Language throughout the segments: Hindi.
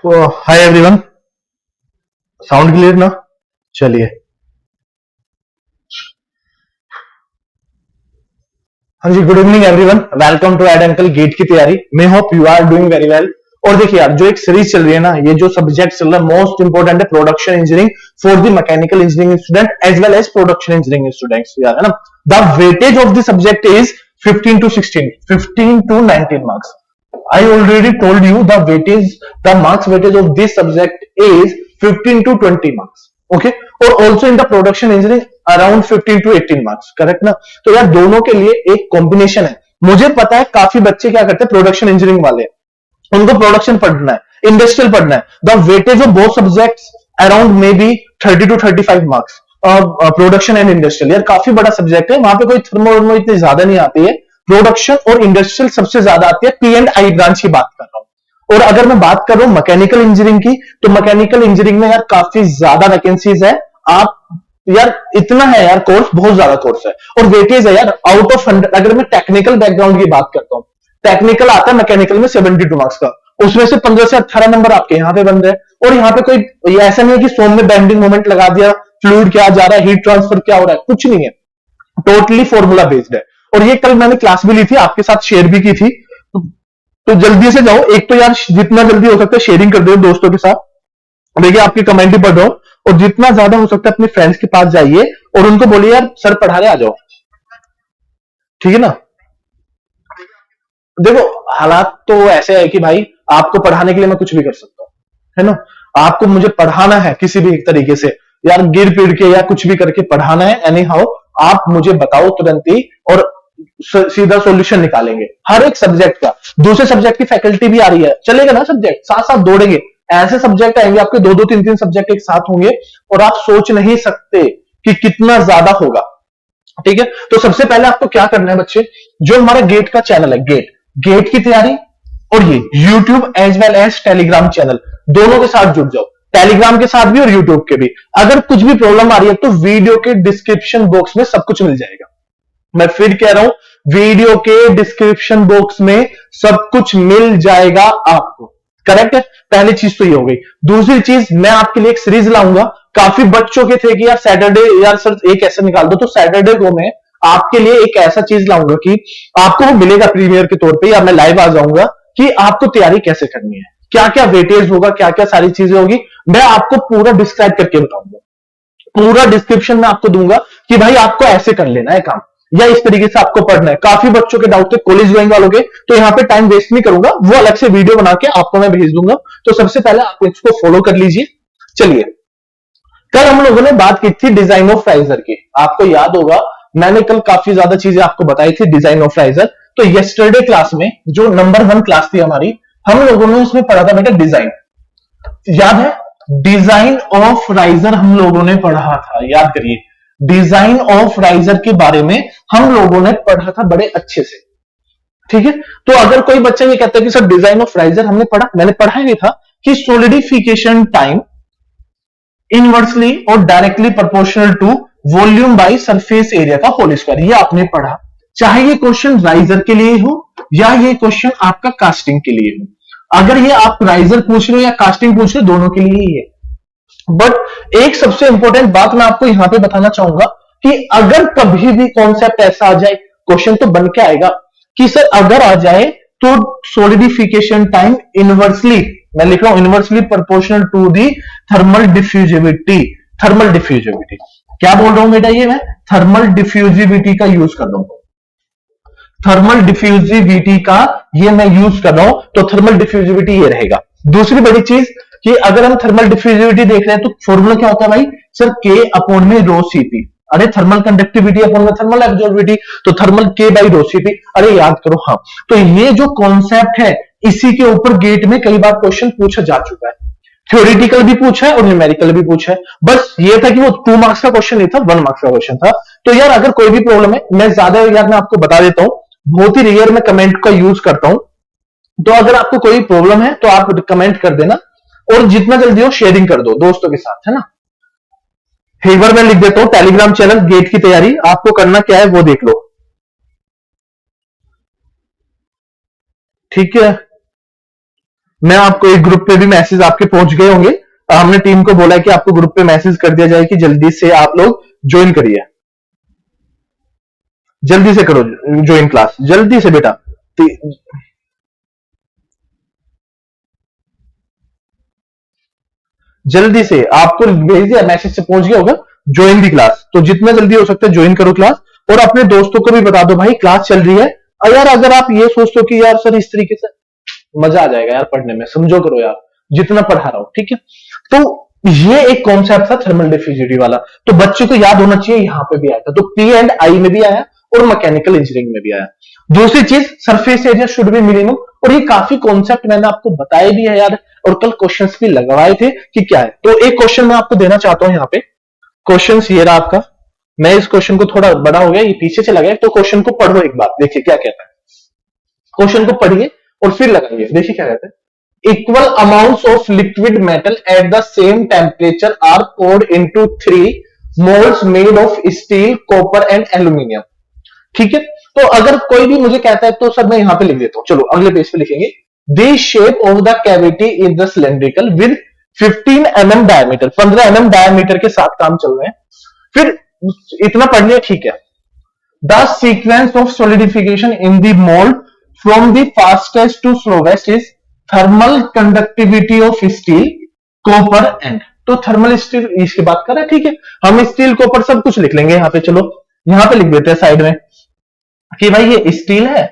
हाय एवरीवन, साउंड क्लियर ना? चलिए। हाँ जी, good evening everyone, welcome to ed uncle GATE की तैयारी। May hope you are doing very well. और देखिए यार, जो एक सीरीज चल रही है ना, ये जो सब्जेक्ट चल रहा है मोस्ट इंपोर्टेंट है, production engineering for the mechanical engineering student as well as production engineering students, यार है ना। The weightage of the subject is 15 to 16, 15 to 19 marks. I already told you the marks weightage of this subject is 15 to 20 marks. Okay, और also in the production engineering around 15 to 18 marks. Correct ना? तो यार दोनों के लिए एक कॉम्बिनेशन है। मुझे पता है काफी बच्चे क्या करते हैं, प्रोडक्शन इंजीनियरिंग वाले, उनको प्रोडक्शन पढ़ना है, इंडस्ट्रियल पढ़ना है। The weightage of both subjects around may be 30 to 35 marks. Production and industrial यार काफी बड़ा सब्जेक्ट है, वहां पे कोई थर्मो इतनी ज्यादा नहीं आती है। प्रोडक्शन और इंडस्ट्रियल सबसे ज्यादा आती है, पी एंड आई ब्रांच की बात कर रहा हूं। और अगर मैं बात कर रहा हूं मैकेनिकल इंजीनियरिंग की, तो मैकेनिकल इंजीनियरिंग में यार काफी ज्यादा वैकेंसीज है। आप यार इतना है यार, कोर्स बहुत ज्यादा कोर्स है और वेटेज है यार आउट ऑफ 100। अगर मैं टेक्निकल बैकग्राउंड की बात करता हूं, टेक्निकल आता है मैकेनिकल में 72 मार्क्स का, उसमें से 15 से 18 नंबर आपके यहाँ पे बन रहे हैं। और यहाँ पे कोई ऐसा नहीं है कि सोम में बेंडिंग मोमेंट लगा दिया, फ्लूइड क्या जा रहा है, हीट ट्रांसफर क्या हो रहा है, कुछ नहीं है, टोटली फॉर्मूला बेस्ड है। और ये कल मैंने क्लास भी ली थी, आपके साथ शेयर भी की थी। तो जल्दी से जाओ, एक तो यार जितना जल्दी हो सकता है शेयरिंग कर दो दोस्तों के साथ। देखिए आपकी कमेंट भी पढ़ रहा हूं, और जितना ज्यादा हो सकता है अपने फ्रेंड्स के पास जाइए और उनको बोलिए यार सर पढ़ा रहे, आ जाओ, ठीक है ना। देखो हालात तो ऐसे है कि भाई आपको पढ़ाने के लिए मैं कुछ भी कर सकता हूं, है ना। आपको मुझे पढ़ाना है किसी भी एक तरीके से, यार गिर पीड़ के या कुछ भी करके पढ़ाना है, एनी हाउ आप मुझे बताओ तुरंत ही, और सीधा सॉल्यूशन निकालेंगे हर एक सब्जेक्ट का। दूसरे सब्जेक्ट की फैकल्टी भी आ रही है, चलेगा ना, सब्जेक्ट साथ साथ दौड़ेंगे। ऐसे सब्जेक्ट आएंगे आपके, दो दो तीन तीन सब्जेक्ट एक साथ होंगे, और आप सोच नहीं सकते कि कितना ज्यादा होगा, ठीक है। तो सबसे पहले आपको क्या करना है बच्चे, जो हमारा गेट का चैनल है, गेट की तैयारी, और ये YouTube as well as Telegram channel, दोनों के साथ जुड़ जाओ, टेलीग्राम के साथ भी और यूट्यूब के भी। अगर कुछ भी प्रॉब्लम आ रही है तो वीडियो के डिस्क्रिप्शन बॉक्स में सब कुछ मिल जाएगा। मैं फिर कह रहा हूं, वीडियो के डिस्क्रिप्शन बॉक्स में सब कुछ मिल जाएगा आपको। करेक्ट है, पहली चीज तो ये हो गई। दूसरी चीज, मैं आपके लिए एक सीरीज लाऊंगा। काफी बच्चों के थे कि यार सैटरडे, यार सर एक ऐसा निकाल दो, तो सैटरडे को मैं आपके लिए एक ऐसा चीज लाऊंगा कि आपको वो मिलेगा प्रीमियर के तौर पे, या मैं लाइव आ जाऊंगा कि आपको तैयारी कैसे करनी है, क्या क्या वेटेज होगा, क्या क्या सारी चीजें होगी, मैं आपको पूरा डिस्क्राइब करके बताऊंगा। पूरा डिस्क्रिप्शन में आपको दूंगा कि भाई आपको ऐसे कर लेना है काम, या इस तरीके से आपको पढ़ना है। काफी बच्चों के डाउट थे कॉलेज गोइंग वालों के, तो यहाँ पे टाइम वेस्ट नहीं करूंगा, वो अलग से वीडियो बना के आपको मैं भेज दूंगा। तो सबसे पहले आप इसको फॉलो कर लीजिए। चलिए, कल हम लोगों ने बात की थी डिजाइन ऑफ राइजर की, आपको याद होगा मैंने कल काफी ज्यादा चीजें आपको बताई थी डिजाइन ऑफ राइजर। तो यस्टरडे क्लास में जो नंबर 1 क्लास थी हमारी, हम लोगों ने उसमें पढ़ा था बेटा डिजाइन, याद है, डिजाइन ऑफ राइजर हम लोगों ने पढ़ा था, याद करिए। डिजाइन ऑफ राइजर के बारे में हम लोगों ने पढ़ा था बड़े अच्छे से, ठीक है। तो अगर कोई बच्चा ये कहता है कि सर डिजाइन ऑफ राइजर हमने पढ़ा, मैंने पढ़ा ही था कि सॉलिडिफिकेशन टाइम इनवर्सली और directly proportional to volume by surface area का होल स्क्वायर, ये आपने पढ़ा। चाहे ये क्वेश्चन राइजर के लिए हो या ये क्वेश्चन आपका कास्टिंग के लिए हो, अगर ये आप राइजर पूछ रहे हो या कास्टिंग पूछ रहे हो, दोनों के लिए ही है। बट एक सबसे इंपॉर्टेंट बात मैं आपको यहां पे बताना चाहूंगा कि अगर कभी भी कॉन्सेप्ट ऐसा आ जाए, क्वेश्चन तो बन के आएगा कि सर अगर आ जाए तो सॉलिडिफिकेशन टाइम इनवर्सली, मैं लिख रहा हूं inversely proportional to the thermal diffusivity. Thermal diffusivity क्या बोल रहा हूं बेटा, ये मैं थर्मल डिफ्यूजिविटी का यूज कर रहा हूं, थर्मल डिफ्यूजिविटी का ये मैं यूज कर रहा हूं, तो थर्मल डिफ्यूजिविटी ये रहेगा। दूसरी बड़ी चीज कि अगर हम थर्मल डिफ्यूजिविटी देख रहे हैं तो फॉर्मूला क्या होता है भाई, सर के अपॉन में रो सीपी। अरे थर्मल कंडक्टिविटी अपॉन में थर्मल एब्जॉर्बिविटी, तो थर्मल के बाई रो सीपी। अरे याद करो, हाँ। तो ये जो कॉन्सेप्ट है, इसी के ऊपर गेट में कई बार क्वेश्चन पूछा जा चुका है, थ्योरेटिकल भी पूछा है और न्यूमेरिकल भी पूछा है। बस ये था कि वो 2 मार्क्स का क्वेश्चन नहीं था, 1 मार्क्स का क्वेश्चन था। तो यार अगर कोई भी प्रॉब्लम है, मैं ज्यादा यार मैं आपको बता देता हूं, बहुत ही रेयर में कमेंट का यूज करता हूं। तो अगर आपको कोई प्रॉब्लम है तो आप कमेंट कर देना, और जितना जल्दी हो शेयरिंग कर दो दोस्तों के साथ, है ना। एक बार मैं लिख देता हूं टेलीग्राम चैनल गेट की तैयारी, आपको करना क्या है वो देख लो, ठीक है। मैं आपको एक ग्रुप पे भी मैसेज आपके पहुंच गए होंगे। हमने टीम को बोला है कि आपको ग्रुप पे मैसेज कर दिया जाए कि जल्दी से आप लोग ज्वाइन करिए, जल्दी से करो ज्वाइन क्लास, जल्दी से बेटा। जल्दी से आपको भेज दिया, मैसेज से पहुंच गया होगा, ज्वाइन दी क्लास। तो जितना जल्दी हो सकता है ज्वाइन करो क्लास, और अपने दोस्तों को भी बता दो भाई क्लास चल रही है। और यार अगर आप ये सोचते हो कि यार सर इस तरीके से मजा आ जाएगा यार पढ़ने में, समझो करो यार जितना पढ़ा रहा हूं, ठीक है। तो ये एक कॉन्सेप्ट था थर्मल डिफ्यूजिविटी वाला, तो बच्चे को याद होना चाहिए, यहां पे भी आया था। तो पी एंड आई में भी आया और मैकेनिकल इंजीनियरिंग में भी आया। दूसरी चीज, surface area should be minimum, और ये काफी कॉन्सेप्ट मैंने आपको बताया भी है यार, और कल क्वेश्चंस भी लगवाए थे कि क्या है। तो एक क्वेश्चन मैं आपको देना चाहता हूं यहाँ पे, क्वेश्चन ये रहा आपका। मैं इस क्वेश्चन को, थोड़ा बड़ा हो गया, ये पीछे चला गया, तो क्वेश्चन को पढ़ो एक बार, देखिए क्या कहता है। क्वेश्चन को पढ़िए और फिर लगाइए, देखिए क्या कहते हैं। Equal amounts of liquid metal at the same temperature are poured into 3 molds made of steel, copper and aluminium। ठीक है, तो अगर कोई भी मुझे कहता है तो सर मैं यहां पे लिख देता हूं, चलो अगले पेज पे लिखेंगे। The shape of the cavity is the cylindrical with 15 mm diameter, 15 mm diameter के साथ काम चल रहे हैं। फिर इतना पढ़ लिया, ठीक है। The sequence of solidification in the mould from the fastest to slowest is thermal conductivity of steel, copper and. तो थर्मल स्टील इसकी बात कर रहे हैं, ठीक है। हम स्टील, कॉपर सब कुछ लिख लेंगे यहां पे, चलो यहां पे लिख देते हैं साइड में कि भाई ये स्टील है,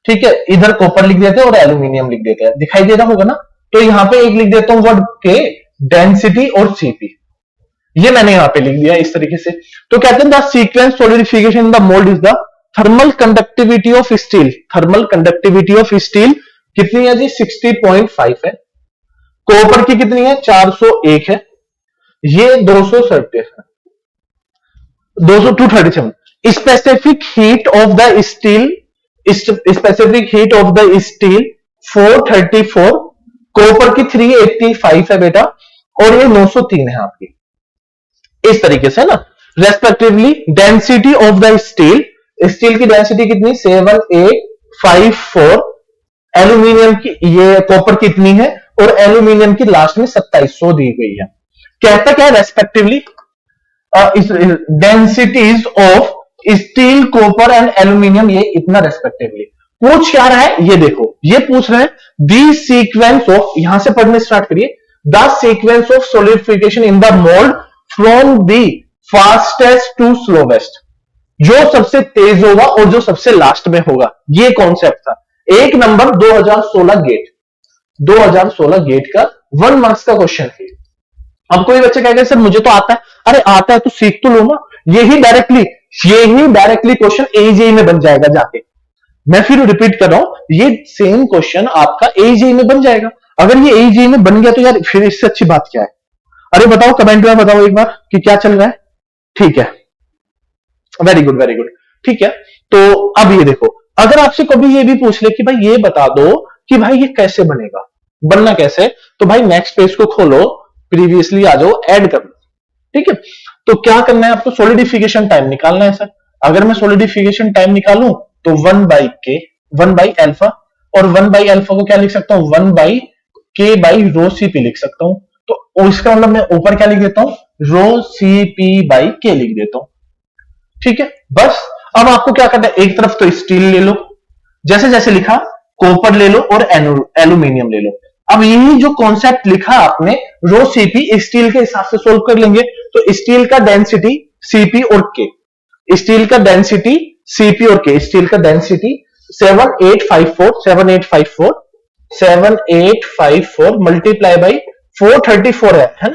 ठीक है। इधर कॉपर लिख देते हैं और एल्यूमिनियम लिख देते हैं, दिखाई दे रहा होगा ना। तो यहां पे एक लिख देता हूं वर्ड के, डेंसिटी और सीपी, ये मैंने यहां पे लिख दिया इस तरीके से। तो कहते हैं the sequence solidification in the mould is the thermal conductivity of steel. Thermal conductivity of steel कितनी है जी? 60.5 है। कॉपर की कितनी है? 401 है। ये 237 है, 237। Specific heat of the steel, specific heat of the steel 434, copper की 385 है बेटा, और ये 903 है आपकी, इस तरीके से ना respectively. Density of the steel, steel की डेंसिटी कितनी? 7854। एल्यूमिनियम की, ये कॉपर कितनी है, और एल्यूमिनियम की लास्ट में 2700 दी गई है। कहता क्या है? Respectively densities of steel, copper and aluminium, ये इतना रेस्पेक्टिवली। पूछ क्या रहा है ये देखो, ये पूछ रहे हैं द सीक्वेंस ऑफ, यहां से पढ़ने स्टार्ट करिए, the sequence of solidification in the mould from the fastest to slowest, जो सबसे तेज होगा और जो सबसे लास्ट में होगा, ये कॉन्सेप्ट था। एक नंबर 2016 गेट, 2016 गेट का 1 मार्क्स का क्वेश्चन है। अब कोई बच्चे कहेगा सर मुझे तो आता है, अरे आता है तो सीख तो लो ना, यही डायरेक्टली क्वेश्चन एजेई में बन जाएगा जाके। मैं फिर रिपीट कर रहा हूं, ये सेम क्वेश्चन आपका एजेई में बन जाएगा। अगर ये एजेई में बन गया तो यार फिर इससे अच्छी बात क्या है? अरे बताओ, कमेंट में बताओ एक बार कि क्या चल रहा है। ठीक है, वेरी गुड वेरी गुड, ठीक है। तो अब ये देखो, अगर आपसे कभी ये भी पूछ ले कि भाई ये बता दो कि भाई ये कैसे बनेगा, बनना कैसे, तो भाई नेक्स्ट पेज को खोलो, प्रीवियसली आ जाओ, ऐड कर लो, ठीक है। तो क्या करना है आपको? सॉलिडिफिकेशन टाइम निकालना है सर। अगर मैं सॉलिडिफिकेशन टाइम निकालूं तो 1 बाई के, 1 बाई अल्फा, और 1 बाई अल्फा को क्या लिख सकता हूं? 1 बाई के बाई रो सी पी लिख सकता हूं। तो इसका मतलब मैं ऊपर क्या लिख देता हूं? रो सी पी बाई के लिख देता हूं, ठीक है। बस अब आपको क्या करना है, एक तरफ तो स्टील ले लो, जैसे जैसे लिखा, कॉपर ले लो और एल्यूमिनियम ले लो। अब यही जो कॉन्सेप्ट लिखा आपने, रो सीपी, स्टील के हिसाब से सोल्व कर लेंगे। तो स्टील का डेंसिटी सीपी और के, स्टील का डेंसिटी सीपी और के, स्टील का डेंसिटी 7854 मल्टीप्लाई बाई 434 है ना,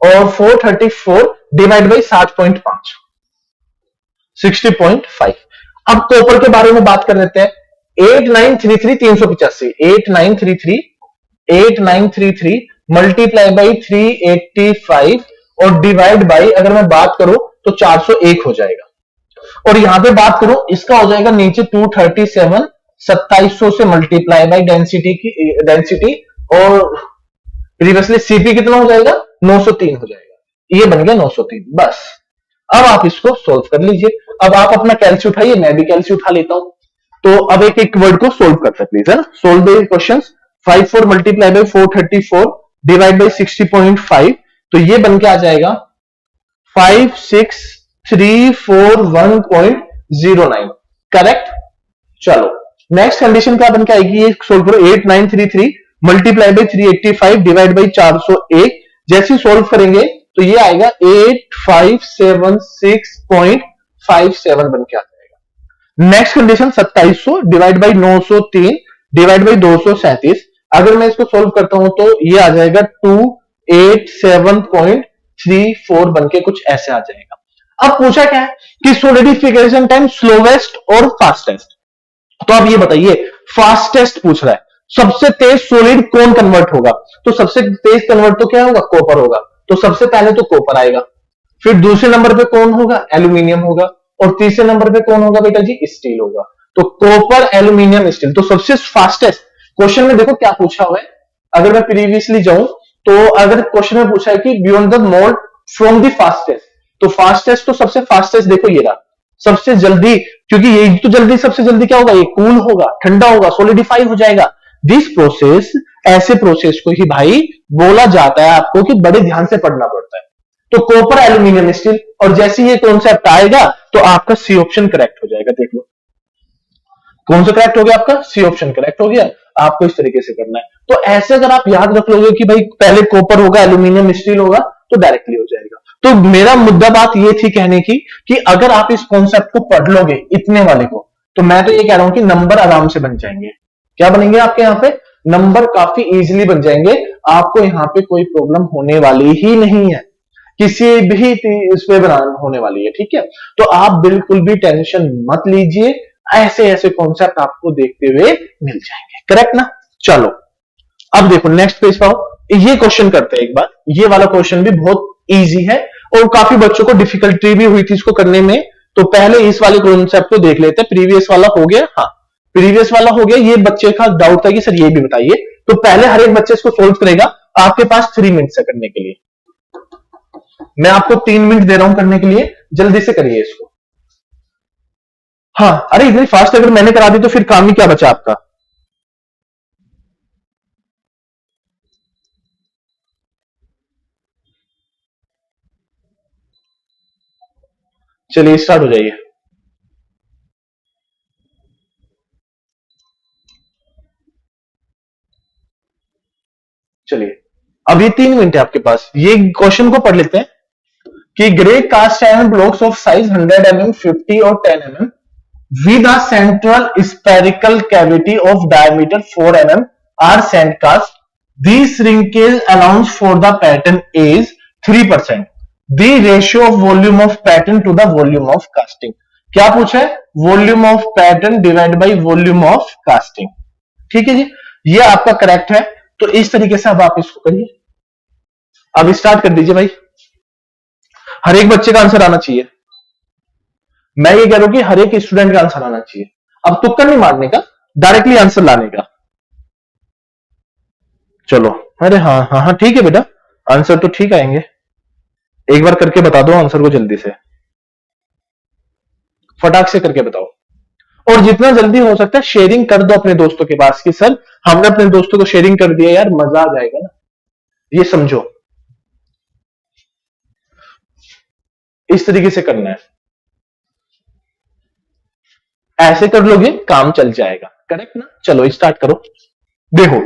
और 434 डिवाइड बाई 60.5, 60.5। अब कॉपर के बारे में बात कर लेते हैं। 8933 8933 मल्टीप्लाई बाई 385 और डिवाइड बाई, अगर मैं बात करूं तो 401 हो जाएगा। और यहां पे बात करूं, इसका हो जाएगा नीचे 237, 2700 से मल्टीप्लाई बाई डेंसिटी और प्रीवियसली सीपी कितना हो जाएगा? 903 हो जाएगा। ये बन गया 903। बस अब आप इसको सोल्व कर लीजिए। अब आप अपना कैलसी उठाइए, मैं भी कैलसी उठा लेता हूं। तो अब एक एक वर्ड को सोल्व करते हैं प्लीज, है ना। Solve the questions 54 multiply by 434 divide by 60.5, तो ये बन के आ जाएगा 56341.09। करेक्ट। चलो नेक्स्ट कंडीशन क्या बन के आएगी, ये सोल्व करो। 8933 मल्टीप्लाई बाई 385 डिवाइड बाई 401, जैसे सोल्व करेंगे तो ये आएगा 8576.57 बन के आ जाएगा। Next condition 2700 divide by 903 divide by 237, अगर मैं इसको सोल्व करता हूं तो ये आ जाएगा 287.34 बन के कुछ ऐसे आ जाएगा। अब पूछा क्या है कि सॉलिडिफिकेशन टाइम स्लोवेस्ट और फास्टेस्ट, तो आप ये बताइए फास्टेस्ट पूछ रहा है, सबसे तेज सॉलिड कौन कन्वर्ट होगा, तो सबसे तेज कन्वर्ट तो क्या होगा, कॉपर होगा, तो सबसे पहले तो कॉपर आएगा, फिर दूसरे नंबर पे कौन होगा, एल्यूमिनियम होगा, और तीसरे नंबर पे कौन होगा बेटा जी, स्टील होगा। तो कॉपर, एल्यूमिनियम, स्टील, तो सबसे फास्टेस्ट। क्वेश्चन में देखो क्या पूछा हुआ है, अगर मैं प्रीवियसली जाऊं तो अगर क्वेश्चन में पूछा है कि beyond the mould from the fastest, तो फास्टेस्ट तो सबसे फास्टेस्ट देखो ये रहा, सबसे जल्दी, क्योंकि ये तो जल्दी, सबसे जल्दी क्या होगा, ये कूल होगा, ठंडा होगा, सॉलिडिफाई हो जाएगा। दिस प्रोसेस, ऐसे प्रोसेस को ही भाई बोला जाता है, आपको कि बड़े ध्यान से पढ़ना पड़ता है। तो कॉपर, एल्यूमिनियम, स्टील, और जैसे ये कॉन्सेप्ट आएगा तो आपका सी ऑप्शन करेक्ट हो जाएगा। देख लो कौन सा करेक्ट हो गया, आपका सी ऑप्शन करेक्ट हो गया। आपको इस तरीके से करना है। तो ऐसे अगर आप याद रख लोगे कि भाई पहले कॉपर होगा, एल्यूमिनियम, स्टील होगा, तो डायरेक्टली हो जाएगा। तो मेरा मुद्दा बात ये थी कहने की कि अगर आप इस कॉन्सेप्ट को पढ़ लोगे इतने वाले को, तो मैं तो ये कह रहा हूं कि नंबर आराम से बन जाएंगे। क्या बनेंगे आपके यहाँ पे, नंबर काफी इजीली बन जाएंगे। आपको यहाँ पे कोई प्रॉब्लम होने वाली ही नहीं है, किसी भी इस पे बनाना होने वाली है, ठीक है। तो आप बिल्कुल भी टेंशन मत लीजिए, ऐसे ऐसे कॉन्सेप्ट आपको देखते हुए मिल जाएंगे। करेक्ट ना। चलो अब देखो नेक्स्ट पेज पाओ, ये क्वेश्चन करते हैं एक बार। ये वाला क्वेश्चन भी बहुत इजी है और काफी बच्चों को डिफिकल्टी भी हुई थी इसको करने में, तो पहले इस वाले कॉन्सेप्ट को देख लेते हैं। प्रीवियस वाला हो गया, हाँ प्रीवियस वाला हो गया। ये बच्चे का डाउट था कि सर ये भी बताइए, तो पहले हर एक बच्चे इसको सोल्व करेगा। आपके पास 3 मिनट है करने के लिए, मैं आपको 3 मिनट दे रहा हूं करने के लिए, जल्दी से करिए इसको। हाँ अरे इतनी फास्ट अगर मैंने करा दी तो फिर काम ही क्या बचा आपका। चलिए स्टार्ट हो जाइए। चलिए अब ये 3 मिनट है आपके पास, ये क्वेश्चन को पढ़ लेते हैं कि grey cast iron blocks of size 100 mm, 50 और 10 mm with a central spherical cavity of diameter 4 mm are sand cast. The shrinkage allowance for the pattern is 3%. The ratio of volume of pattern to the volume of casting. क्या पूछा है, volume of pattern divide by volume of casting. ठीक है जी, ये आपका करेक्ट है। तो इस तरीके से अब आप इसको करिए, अब स्टार्ट कर दीजिए भाई। हर एक बच्चे का आंसर आना चाहिए। मैं ये कह रहा हूं कि हर एक स्टूडेंट का आंसर आना चाहिए। अब तुक्का नहीं मारने का, डायरेक्टली आंसर लाने का। चलो अरे हाँ हाँ हाँ ठीक है बेटा, आंसर तो ठीक आएंगे। एक बार करके बता दो आंसर को, जल्दी से फटाक से करके बताओ, और जितना जल्दी हो सकता है शेयरिंग कर दो अपने दोस्तों के पास कि सर हमने अपने दोस्तों को शेयरिंग कर दिया यार, मजा आ जाएगा ना। ये समझो इस तरीके से करना है, ऐसे कर लोगे काम चल जाएगा। करेक्ट ना। चलो स्टार्ट करो। देखो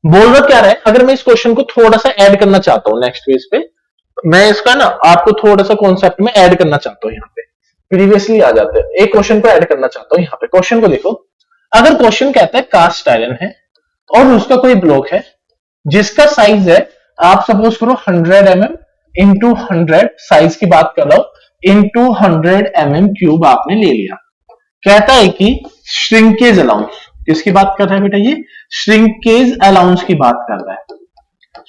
बोल रहा क्या रहा है, अगर मैं इस क्वेश्चन को थोड़ा सा ऐड करना चाहता हूं नेक्स्ट पेज पे, मैं इसका ना आपको थोड़ा सा कॉन्सेप्ट में ऐड करना चाहता हूं। यहाँ पे प्रीवियसली आ जाते हैं, एक क्वेश्चन को ऐड करना चाहता हूं। यहाँ पे क्वेश्चन को देखो, अगर क्वेश्चन कहता है कास्ट आयरन है और उसका कोई ब्लॉक है जिसका साइज है, आप सपोज करो 100 mm इंटू 100, साइज की बात कर रहा हूं, इंटू 100 mm क्यूब आपने ले लिया। कहता है कि श्रिंकेज अलाउंस, किसकी बात कर रहा है बेटा, ये श्रिंकेज अलाउंस की बात कर रहा है।